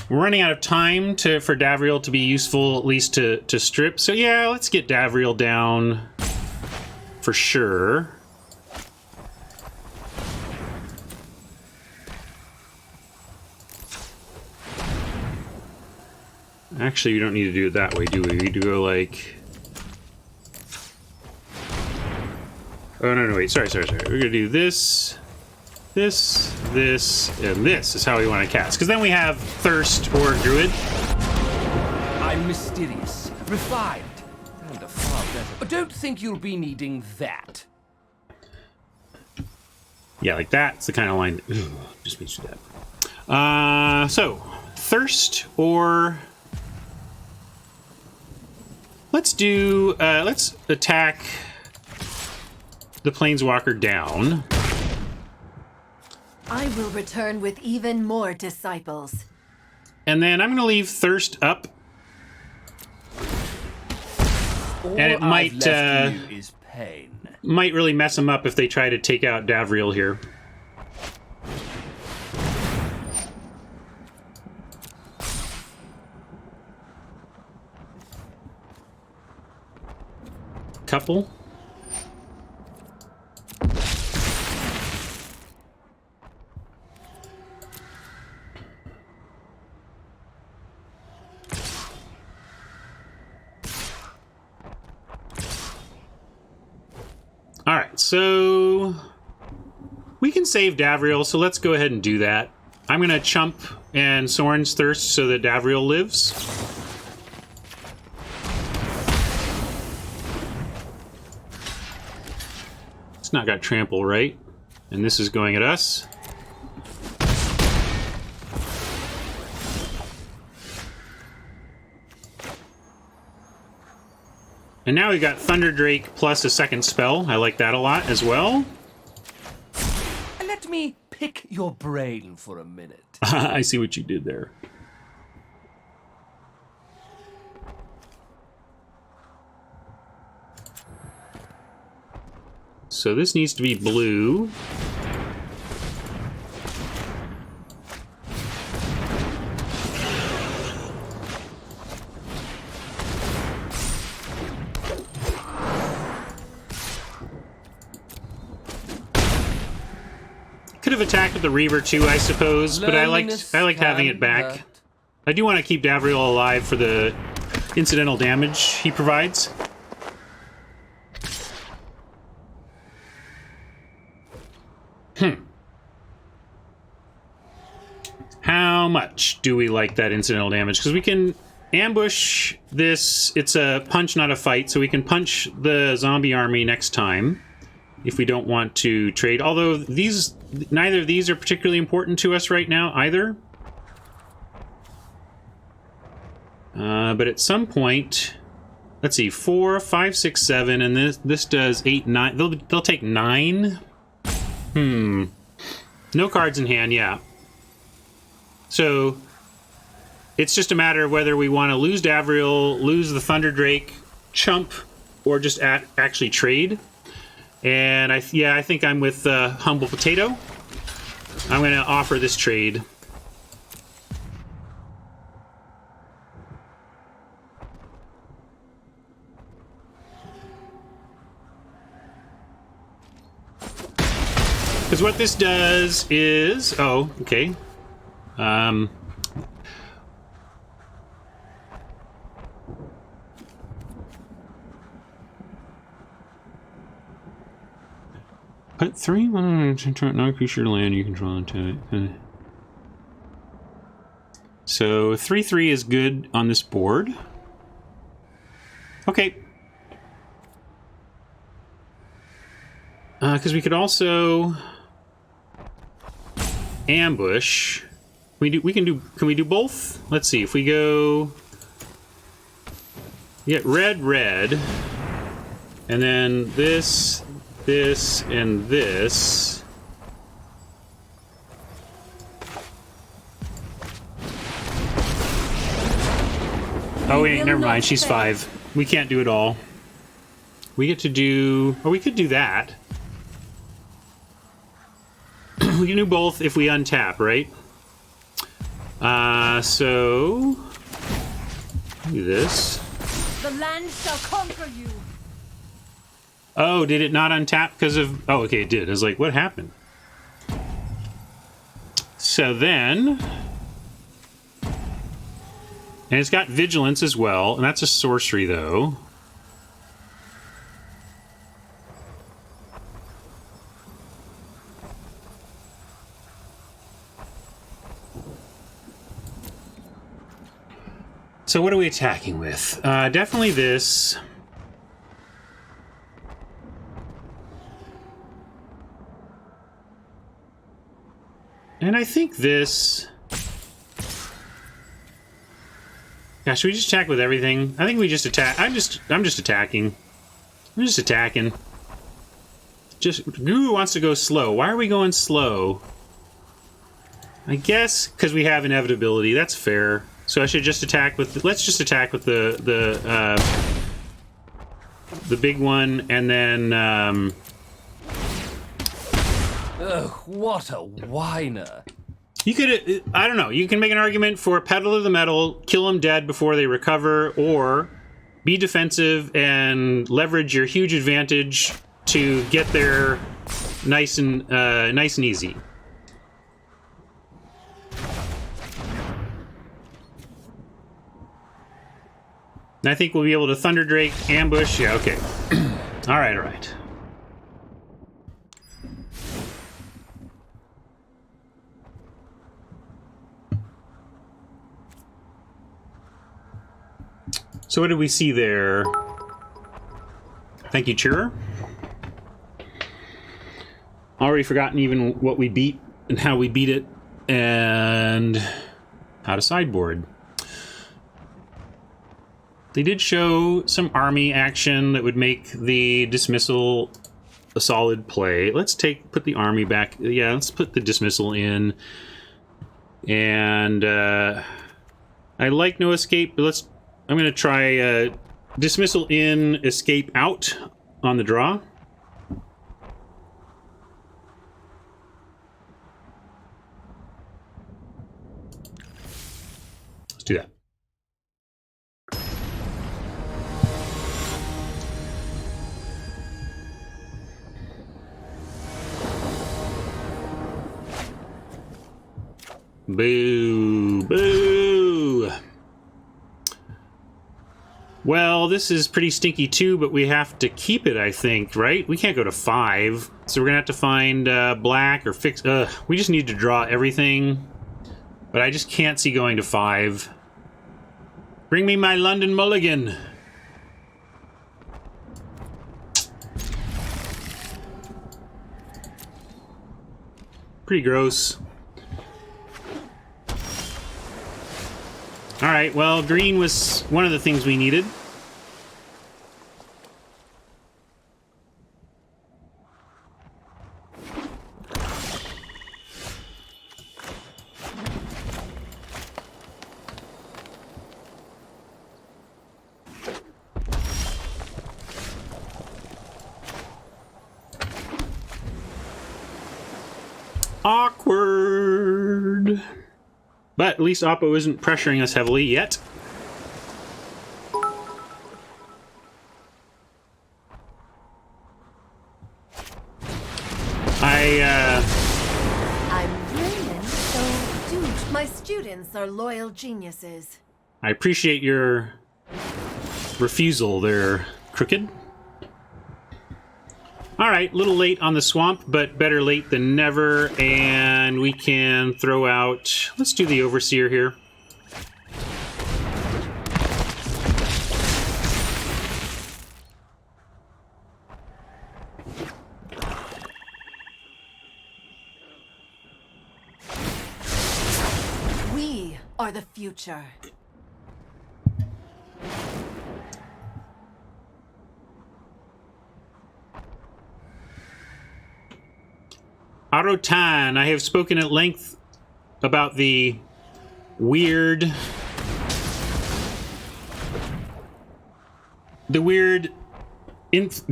We're running out of time for Davriel to be useful, at least to strip. So yeah, let's get Davriel down for sure. Actually, we don't need to do it that way, do we? We need to go like... Oh, no, wait. Sorry. We're going to do this, this, and this is how we want to cast. Because then we have Thirst or Druid. I'm mysterious, refined, and a far better. Don't think you'll be needing that. Yeah, like that's the kind of line that just makes you that. So, Thirst or... Let's do... let's attack the Planeswalker down. I will return with even more disciples. And then I'm going to leave Thirst up. All And it I've left you is pain. might really mess them up if they try to take out Davriel here. Couple. All right, so we can save Davriel, so let's go ahead and do that. I'm going to chump and Soren's Thirst so that Davriel lives. It's not got trample, right? And this is going at us. And now we got Thunder Drake plus a second spell. I like that a lot as well. Let me pick your brain for a minute. I see what you did there. So this needs to be blue. Could have attacked with the Reaver too, I suppose, but I liked having it back. I do want to keep Davriel alive for the incidental damage he provides. How much do we like that incidental damage? Because we can ambush this. It's a punch, not a fight, so we can punch the zombie army next time if we don't want to trade. Although neither of these are particularly important to us right now either. But at some point, let's see, 4, 5, 6, 7, and this does 8, 9. They'll take 9. No cards in hand, yeah. So it's just a matter of whether we want to lose Davriel, lose the Thunder Drake, chump, or just actually trade. And I think I'm with Humble Potato. I'm going to offer this trade. Because what this does is... Oh, okay. Put 3 non-creature land you control into it. So 3/3 is good on this board. Okay. Because we could also ambush. Can we do both? Let's see. If we go, get red, and then this, and this. Oh wait, never mind. She's 5. We can't do it all. We get to do, or we could do that. We can do both if we untap, right? So do this. The land shall conquer you. Oh, did it not untap because of... Oh, okay, it did. I was like, what happened? So then... And it's got Vigilance as well, and that's a sorcery, though. So what are we attacking with? Definitely this. And I think this... Yeah, should we just attack with everything? I think we just attack. I'm just attacking. I'm just attacking. Guru wants to go slow. Why are we going slow? I guess because we have inevitability. That's fair. So I should just attack with... Let's just attack with the big one, and then... Ugh, what a whiner. You could... I don't know. You can make an argument for Pedal to the Metal, kill them dead before they recover, or be defensive and leverage your huge advantage to get there nice and easy. And I think we'll be able to Thunder Drake, ambush. Yeah, okay. All right. So what did we see there? Thank you, Cheerer. Already forgotten even what we beat and how we beat it and how to sideboard. They did show some army action that would make the dismissal a solid play. Let's put the army back. Yeah, let's put the dismissal in. And I like no escape, but I'm going to try dismissal in, escape out on the draw. Let's do that. Boo! Boo! Well, this is pretty stinky too, but we have to keep it, I think, right? We can't go to 5, so we're gonna have to find black or fix... we just need to draw everything, but I just can't see going to 5. Bring me my London Mulligan! Pretty gross. Alright, well, green was one of the things we needed. Awkward. But at least Oppo isn't pressuring us heavily yet. I'm brilliant, so dude, my students are loyal geniuses. I appreciate your refusal there, Crooked. Alright, a little late on the swamp, but better late than never, and we can throw out... Let's do the Overseer here. We are the future. Arotan, I have spoken at length about the weird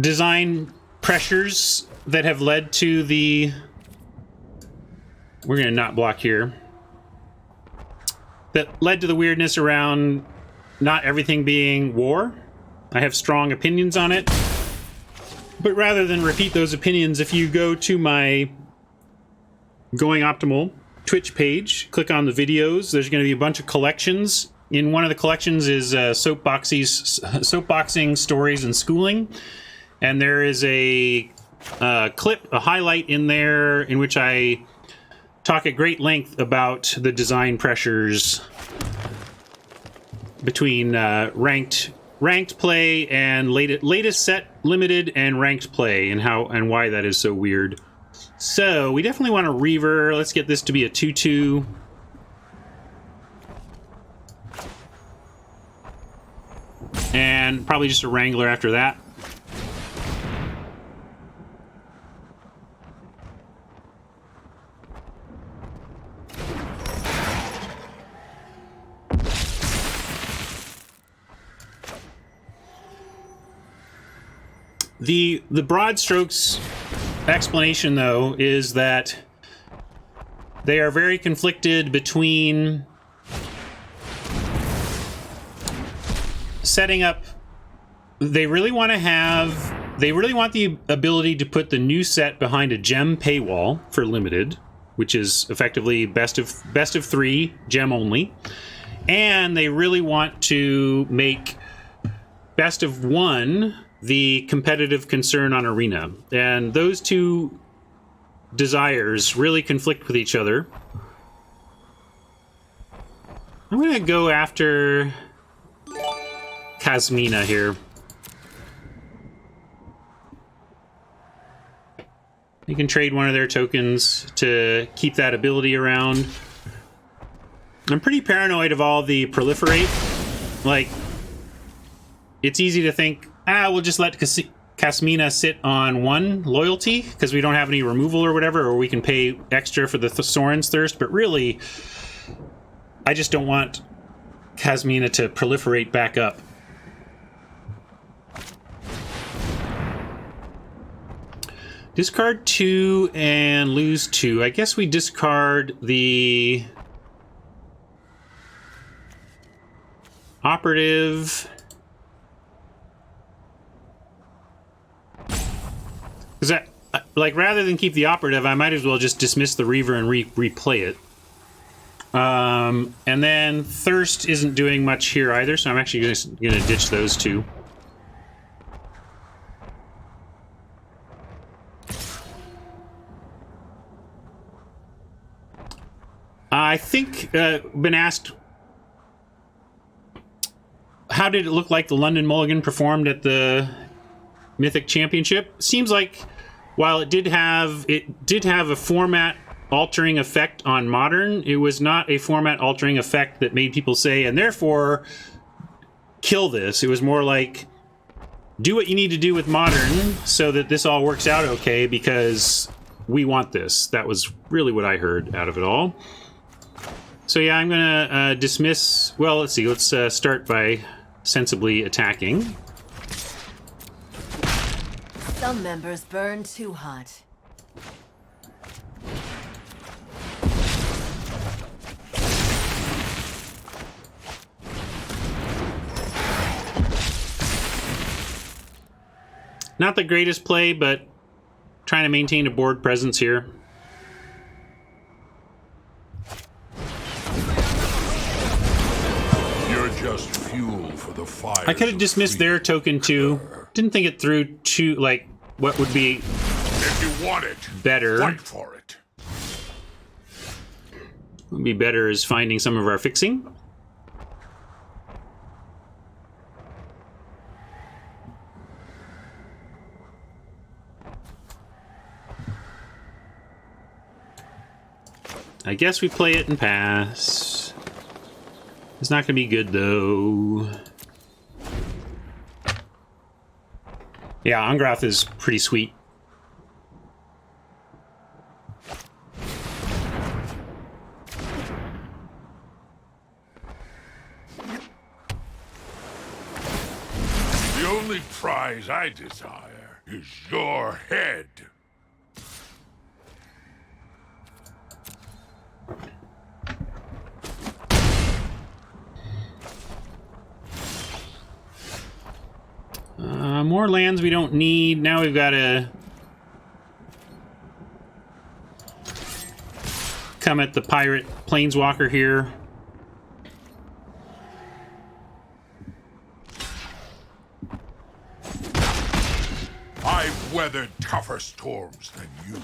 design pressures that have led to the... We're going to not block here. That led to the weirdness around not everything being war. I have strong opinions on it. But rather than repeat those opinions, if you go to my Going Optimal Twitch page, click on the videos, there's going to be a bunch of collections. In one of the collections is soapboxing, stories, and schooling. And there is a clip, a highlight in there in which I talk at great length about the design pressures between ranked play and latest set limited and ranked play, and how and why that is so weird. So we definitely want a Reaver. Let's get this to be a 2/2. And probably just a Wrangler after that. The broad strokes explanation, though, is that they are very conflicted between setting up... They really want the ability to put the new set behind a gem paywall for limited, which is effectively best of 3 gem only, and they really want to make best of 1 the competitive concern on Arena. And those two desires really conflict with each other. I'm gonna go after Kasmina here. You can trade one of their tokens to keep that ability around. I'm pretty paranoid of all the proliferate. Like, it's easy to think, we'll just let Kasmina sit on one loyalty because we don't have any removal or whatever, or we can pay extra for the Sorin's Thirst, but really, I just don't want Kasmina to proliferate back up. Discard 2 and lose 2. I guess we discard the operative. Because like, rather than keep the operative, I might as well just dismiss the Reaver and replay it. And then Thirst isn't doing much here either, so I'm actually going to ditch those two. I think been asked, how did it look like the London Mulligan performed at the Mythic Championship? Seems like while it did have a format altering effect on Modern, it was not a format altering effect that made people say, and therefore kill this. It was more like, do what you need to do with Modern so that this all works out okay, because we want this. That was really what I heard out of it all. So yeah, I'm gonna dismiss. Well, let's see. Let's start by sensibly attacking. Some members burn too hot. Not the greatest play, but trying to maintain a board presence here. Just fuel for the fire. I could have dismissed their token too. Didn't think it through to like what would be if you want it, better. Fight for it. What would be better is finding some of our fixing. I guess we play it and pass. It's not going to be good, though. Yeah, Angrath is pretty sweet. The only prize I desire is your head. More lands we don't need. Now we've got to come at the pirate planeswalker here. I've weathered tougher storms than you.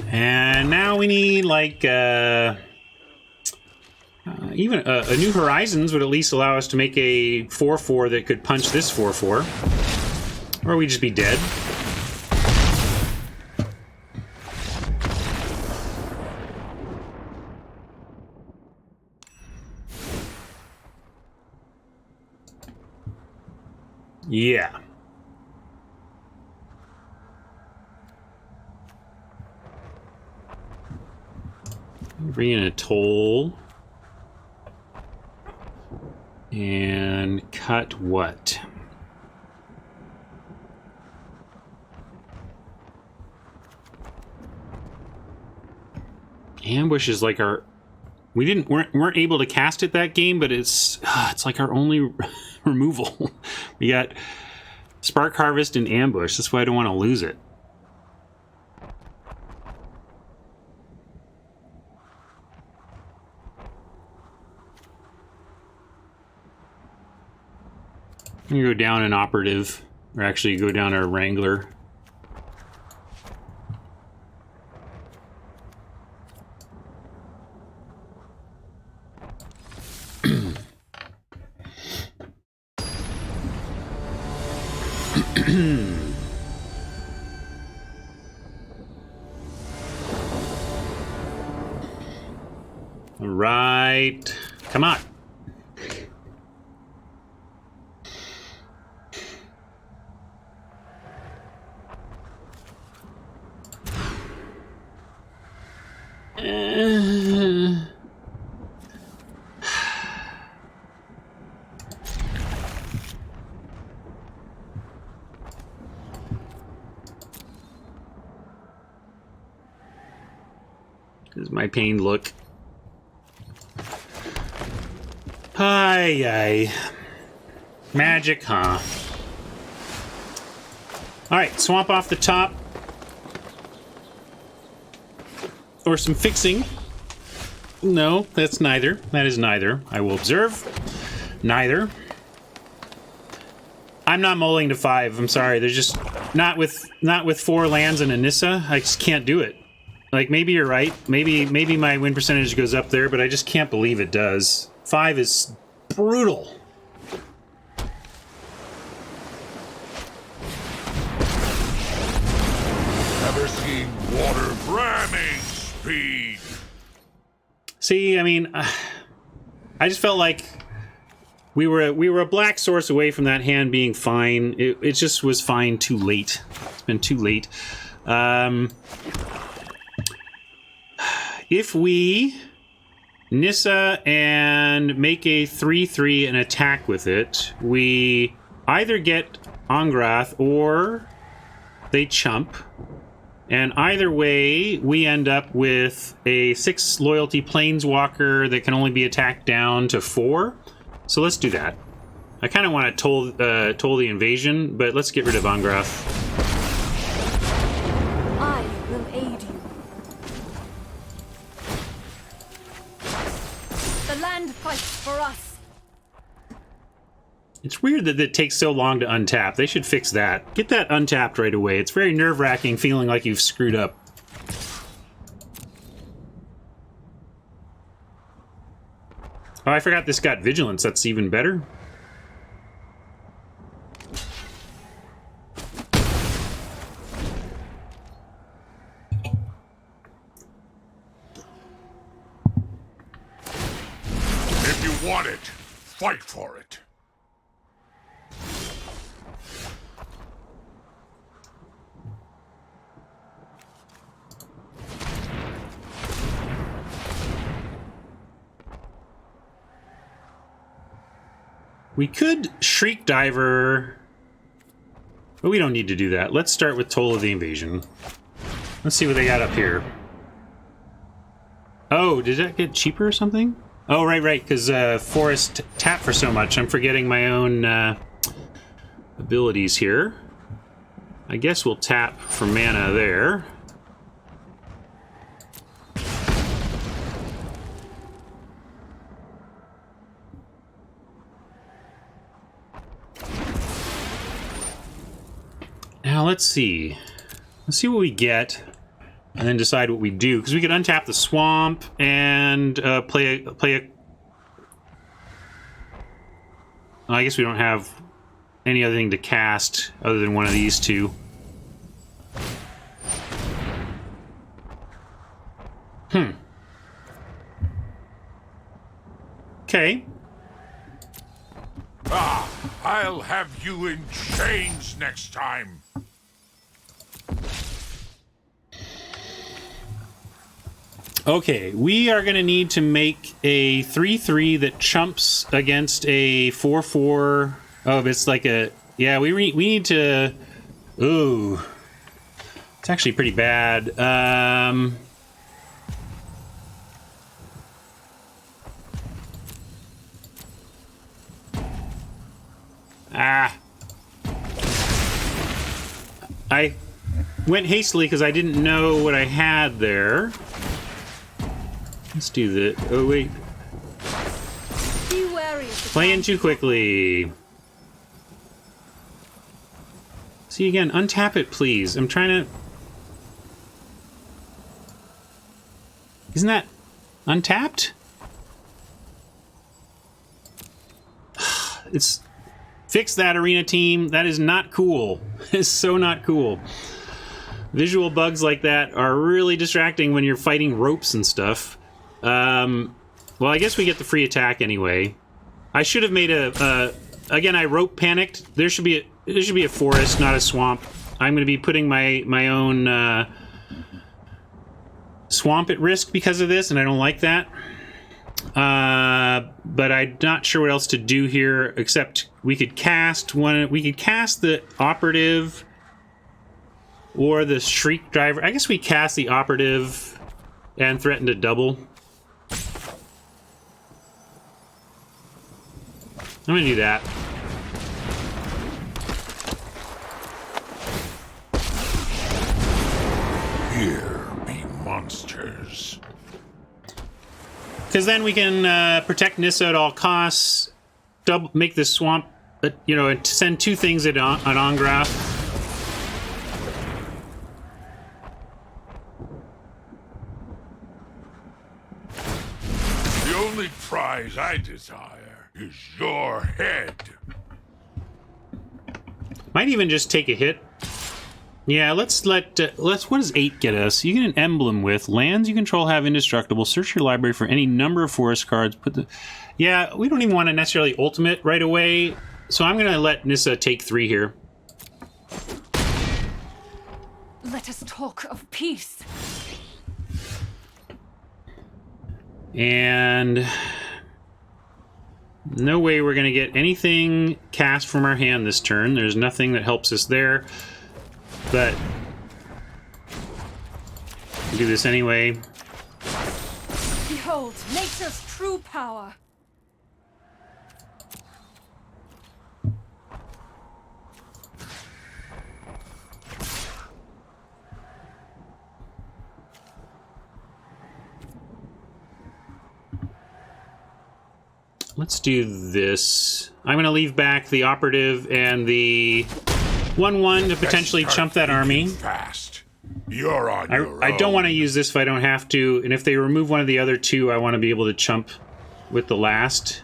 And now we need like even a New Horizons would at least allow us to make a 4/4 that could punch this 4/4. Or we'd just be dead. Yeah. Bring in a toll. And cut what? Ambush is like our... We weren't able to cast it that game, but it's like our only removal. We got Spark Harvest and Ambush. That's why I don't want to lose it. I'm gonna go down an operative, or actually go down our Wrangler. All right. Come on. Does my pain look? Ay. Magic, huh? Alright, swamp off the top. Or some fixing. No, that's neither. That is neither. I will observe. Neither. I'm not mulling to 5. I'm sorry. There's just not with 4 lands and a Nissa. I just can't do it. Like, maybe you're right. Maybe my win percentage goes up there, but I just can't believe it does. 5 is brutal. Never seen water ramming speed. See, I mean, I just felt like we were a black source away from that hand being fine. It just was fine too late. It's been too late. If we Nissa and make a 3/3 and attack with it, we either get Angrath or they chump. And either way, we end up with a 6 loyalty planeswalker that can only be attacked down to 4. So let's do that. I kind of want to toll the invasion, but let's get rid of Angrath. I will aid you. The land fights for us. It's weird that it takes so long to untap. They should fix that. Get that untapped right away. It's very nerve-wracking feeling like you've screwed up. Oh, I forgot this got Vigilance. That's even better. If you want it, fight for it. We could Shriek Diver, but we don't need to do that. Let's start with Toll of the Invasion. Let's see what they got up here. Oh, did that get cheaper or something? Oh, right, because Forest tap for so much. I'm forgetting my own abilities here. I guess we'll tap for mana there. Now let's see. Let's see what we get, and then decide what we do. Because we could untap the swamp and play a. Well, I guess we don't have any other thing to cast other than one of these two. Okay. Ah, I'll have you in chains next time. Okay, we are going to need to make a 3/3 that chumps against a 4/4. Oh, it's like a... Yeah, we need to... Ooh. It's actually pretty bad. I went hastily because I didn't know what I had there. Let's do that. Oh, wait. Be wary of the Playing too quickly. See, again, untap it, please. I'm trying to... Isn't that untapped? It's Fix that, Arena team. That is not cool. It's so not cool. Visual bugs like that are really distracting when you're fighting ropes and stuff. Well, I guess we get the free attack anyway. I should have made again, I rope panicked. There should be a forest, not a swamp. I'm going to be putting my own swamp at risk because of this, and I don't like that. But I'm not sure what else to do here, except we could cast one. We could cast the operative or the shriek driver. I guess we cast the operative and threaten to double. I'm gonna do that. Here be monsters. Because then we can protect Nissa at all costs, make this swamp, you know, send two things at Ongrath. The only prize I desire is your head. Might even just take a hit. Yeah, let's what does 8 get us? You get an emblem with lands you control have indestructible. Search your library for any number of forest cards. Yeah, we don't even want to necessarily ultimate right away, so I'm gonna let Nissa take 3 here. Let us talk of peace. And no way we're gonna get anything cast from our hand this turn. There's nothing that helps us there. But we'll do this anyway. Behold, nature's true power. Let's do this. I'm going to leave back the operative and the 1/1 to potentially chump that army. Fast. You're on your own. I don't want to use this if I don't have to, and if they remove one of the other two, I want to be able to chump with the last.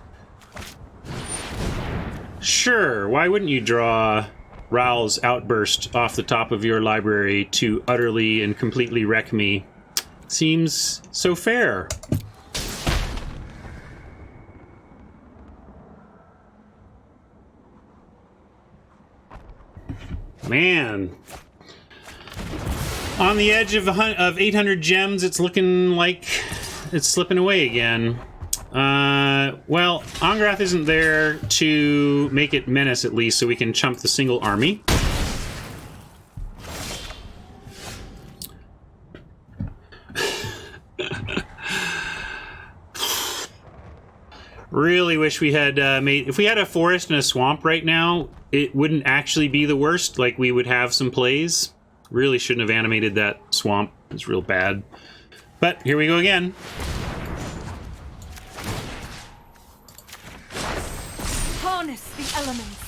Sure, why wouldn't you draw Raoul's Outburst off the top of your library to utterly and completely wreck me? Seems so fair. Man. On the edge of 800 gems, it's looking like it's slipping away again. Well, Ongrath isn't there to make it menace at least, so we can chump the single army. Really wish we had if we had a forest and a swamp right now, it wouldn't actually be the worst. Like, we would have some plays. Really shouldn't have animated that swamp. It's real bad. But here we go again. Harness the elements.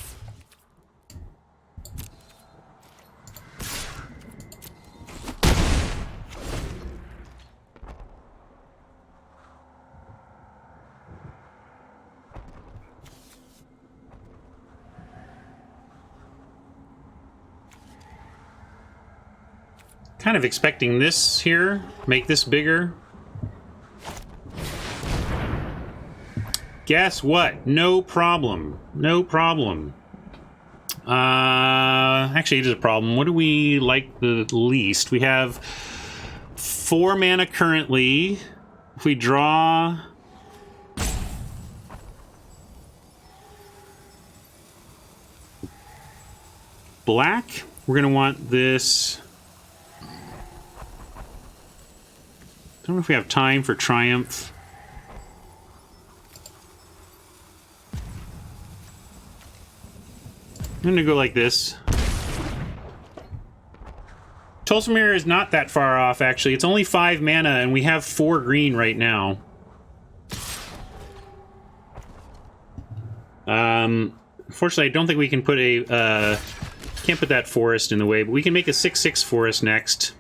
Kind of expecting this here. Make this bigger. Guess what? No problem. No problem. Actually, it is a problem. What do we like the least? We have 4 mana currently. If we draw... black, we're going to want this... I don't know if we have time for Triumph. I'm gonna go like this. Tulsimir is not that far off, actually. It's only 5 mana, and we have 4 green right now. Unfortunately, I don't think we can put a... can't put that forest in the way, but we can make a 6/6 forest next.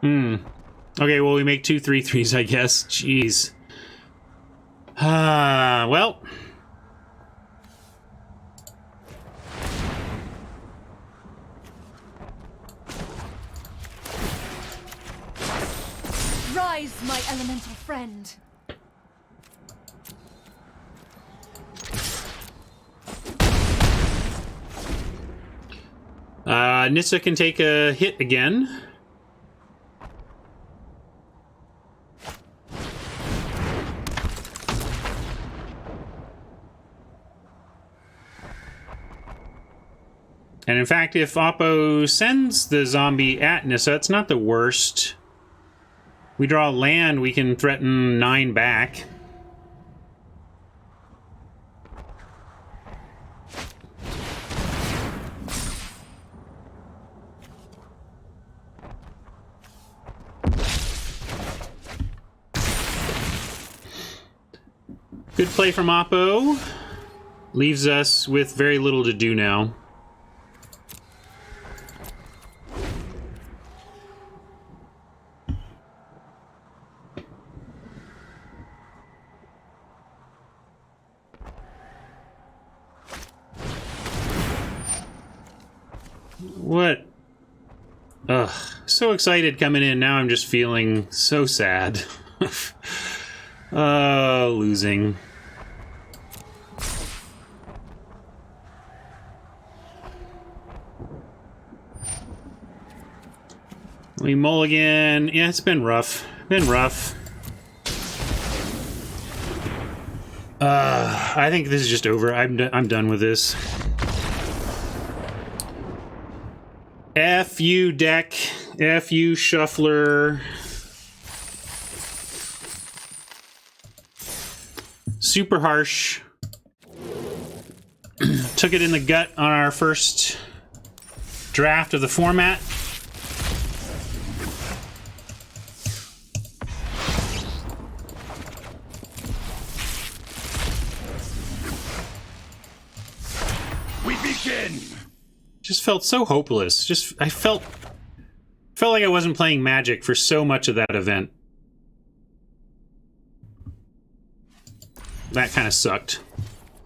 Okay, well, we make 2 3/3s, I guess. Jeez. Well. Rise, my elemental friend. Nissa can take a hit again. And in fact, if Oppo sends the zombie at Nissa, it's not the worst. We draw land, we can threaten 9 back. Good play from Oppo. Leaves us with very little to do now. What? Ugh. So excited coming in. Now I'm just feeling so sad. Losing. We mulligan. Yeah, it's been rough. Been rough. I think this is just over. I'm done with this. F you, deck. F you, shuffler. Super harsh. Took it in the gut on our first draft of the format. We begin. Just felt so hopeless. I felt like I wasn't playing Magic for so much of that event. That kind of sucked.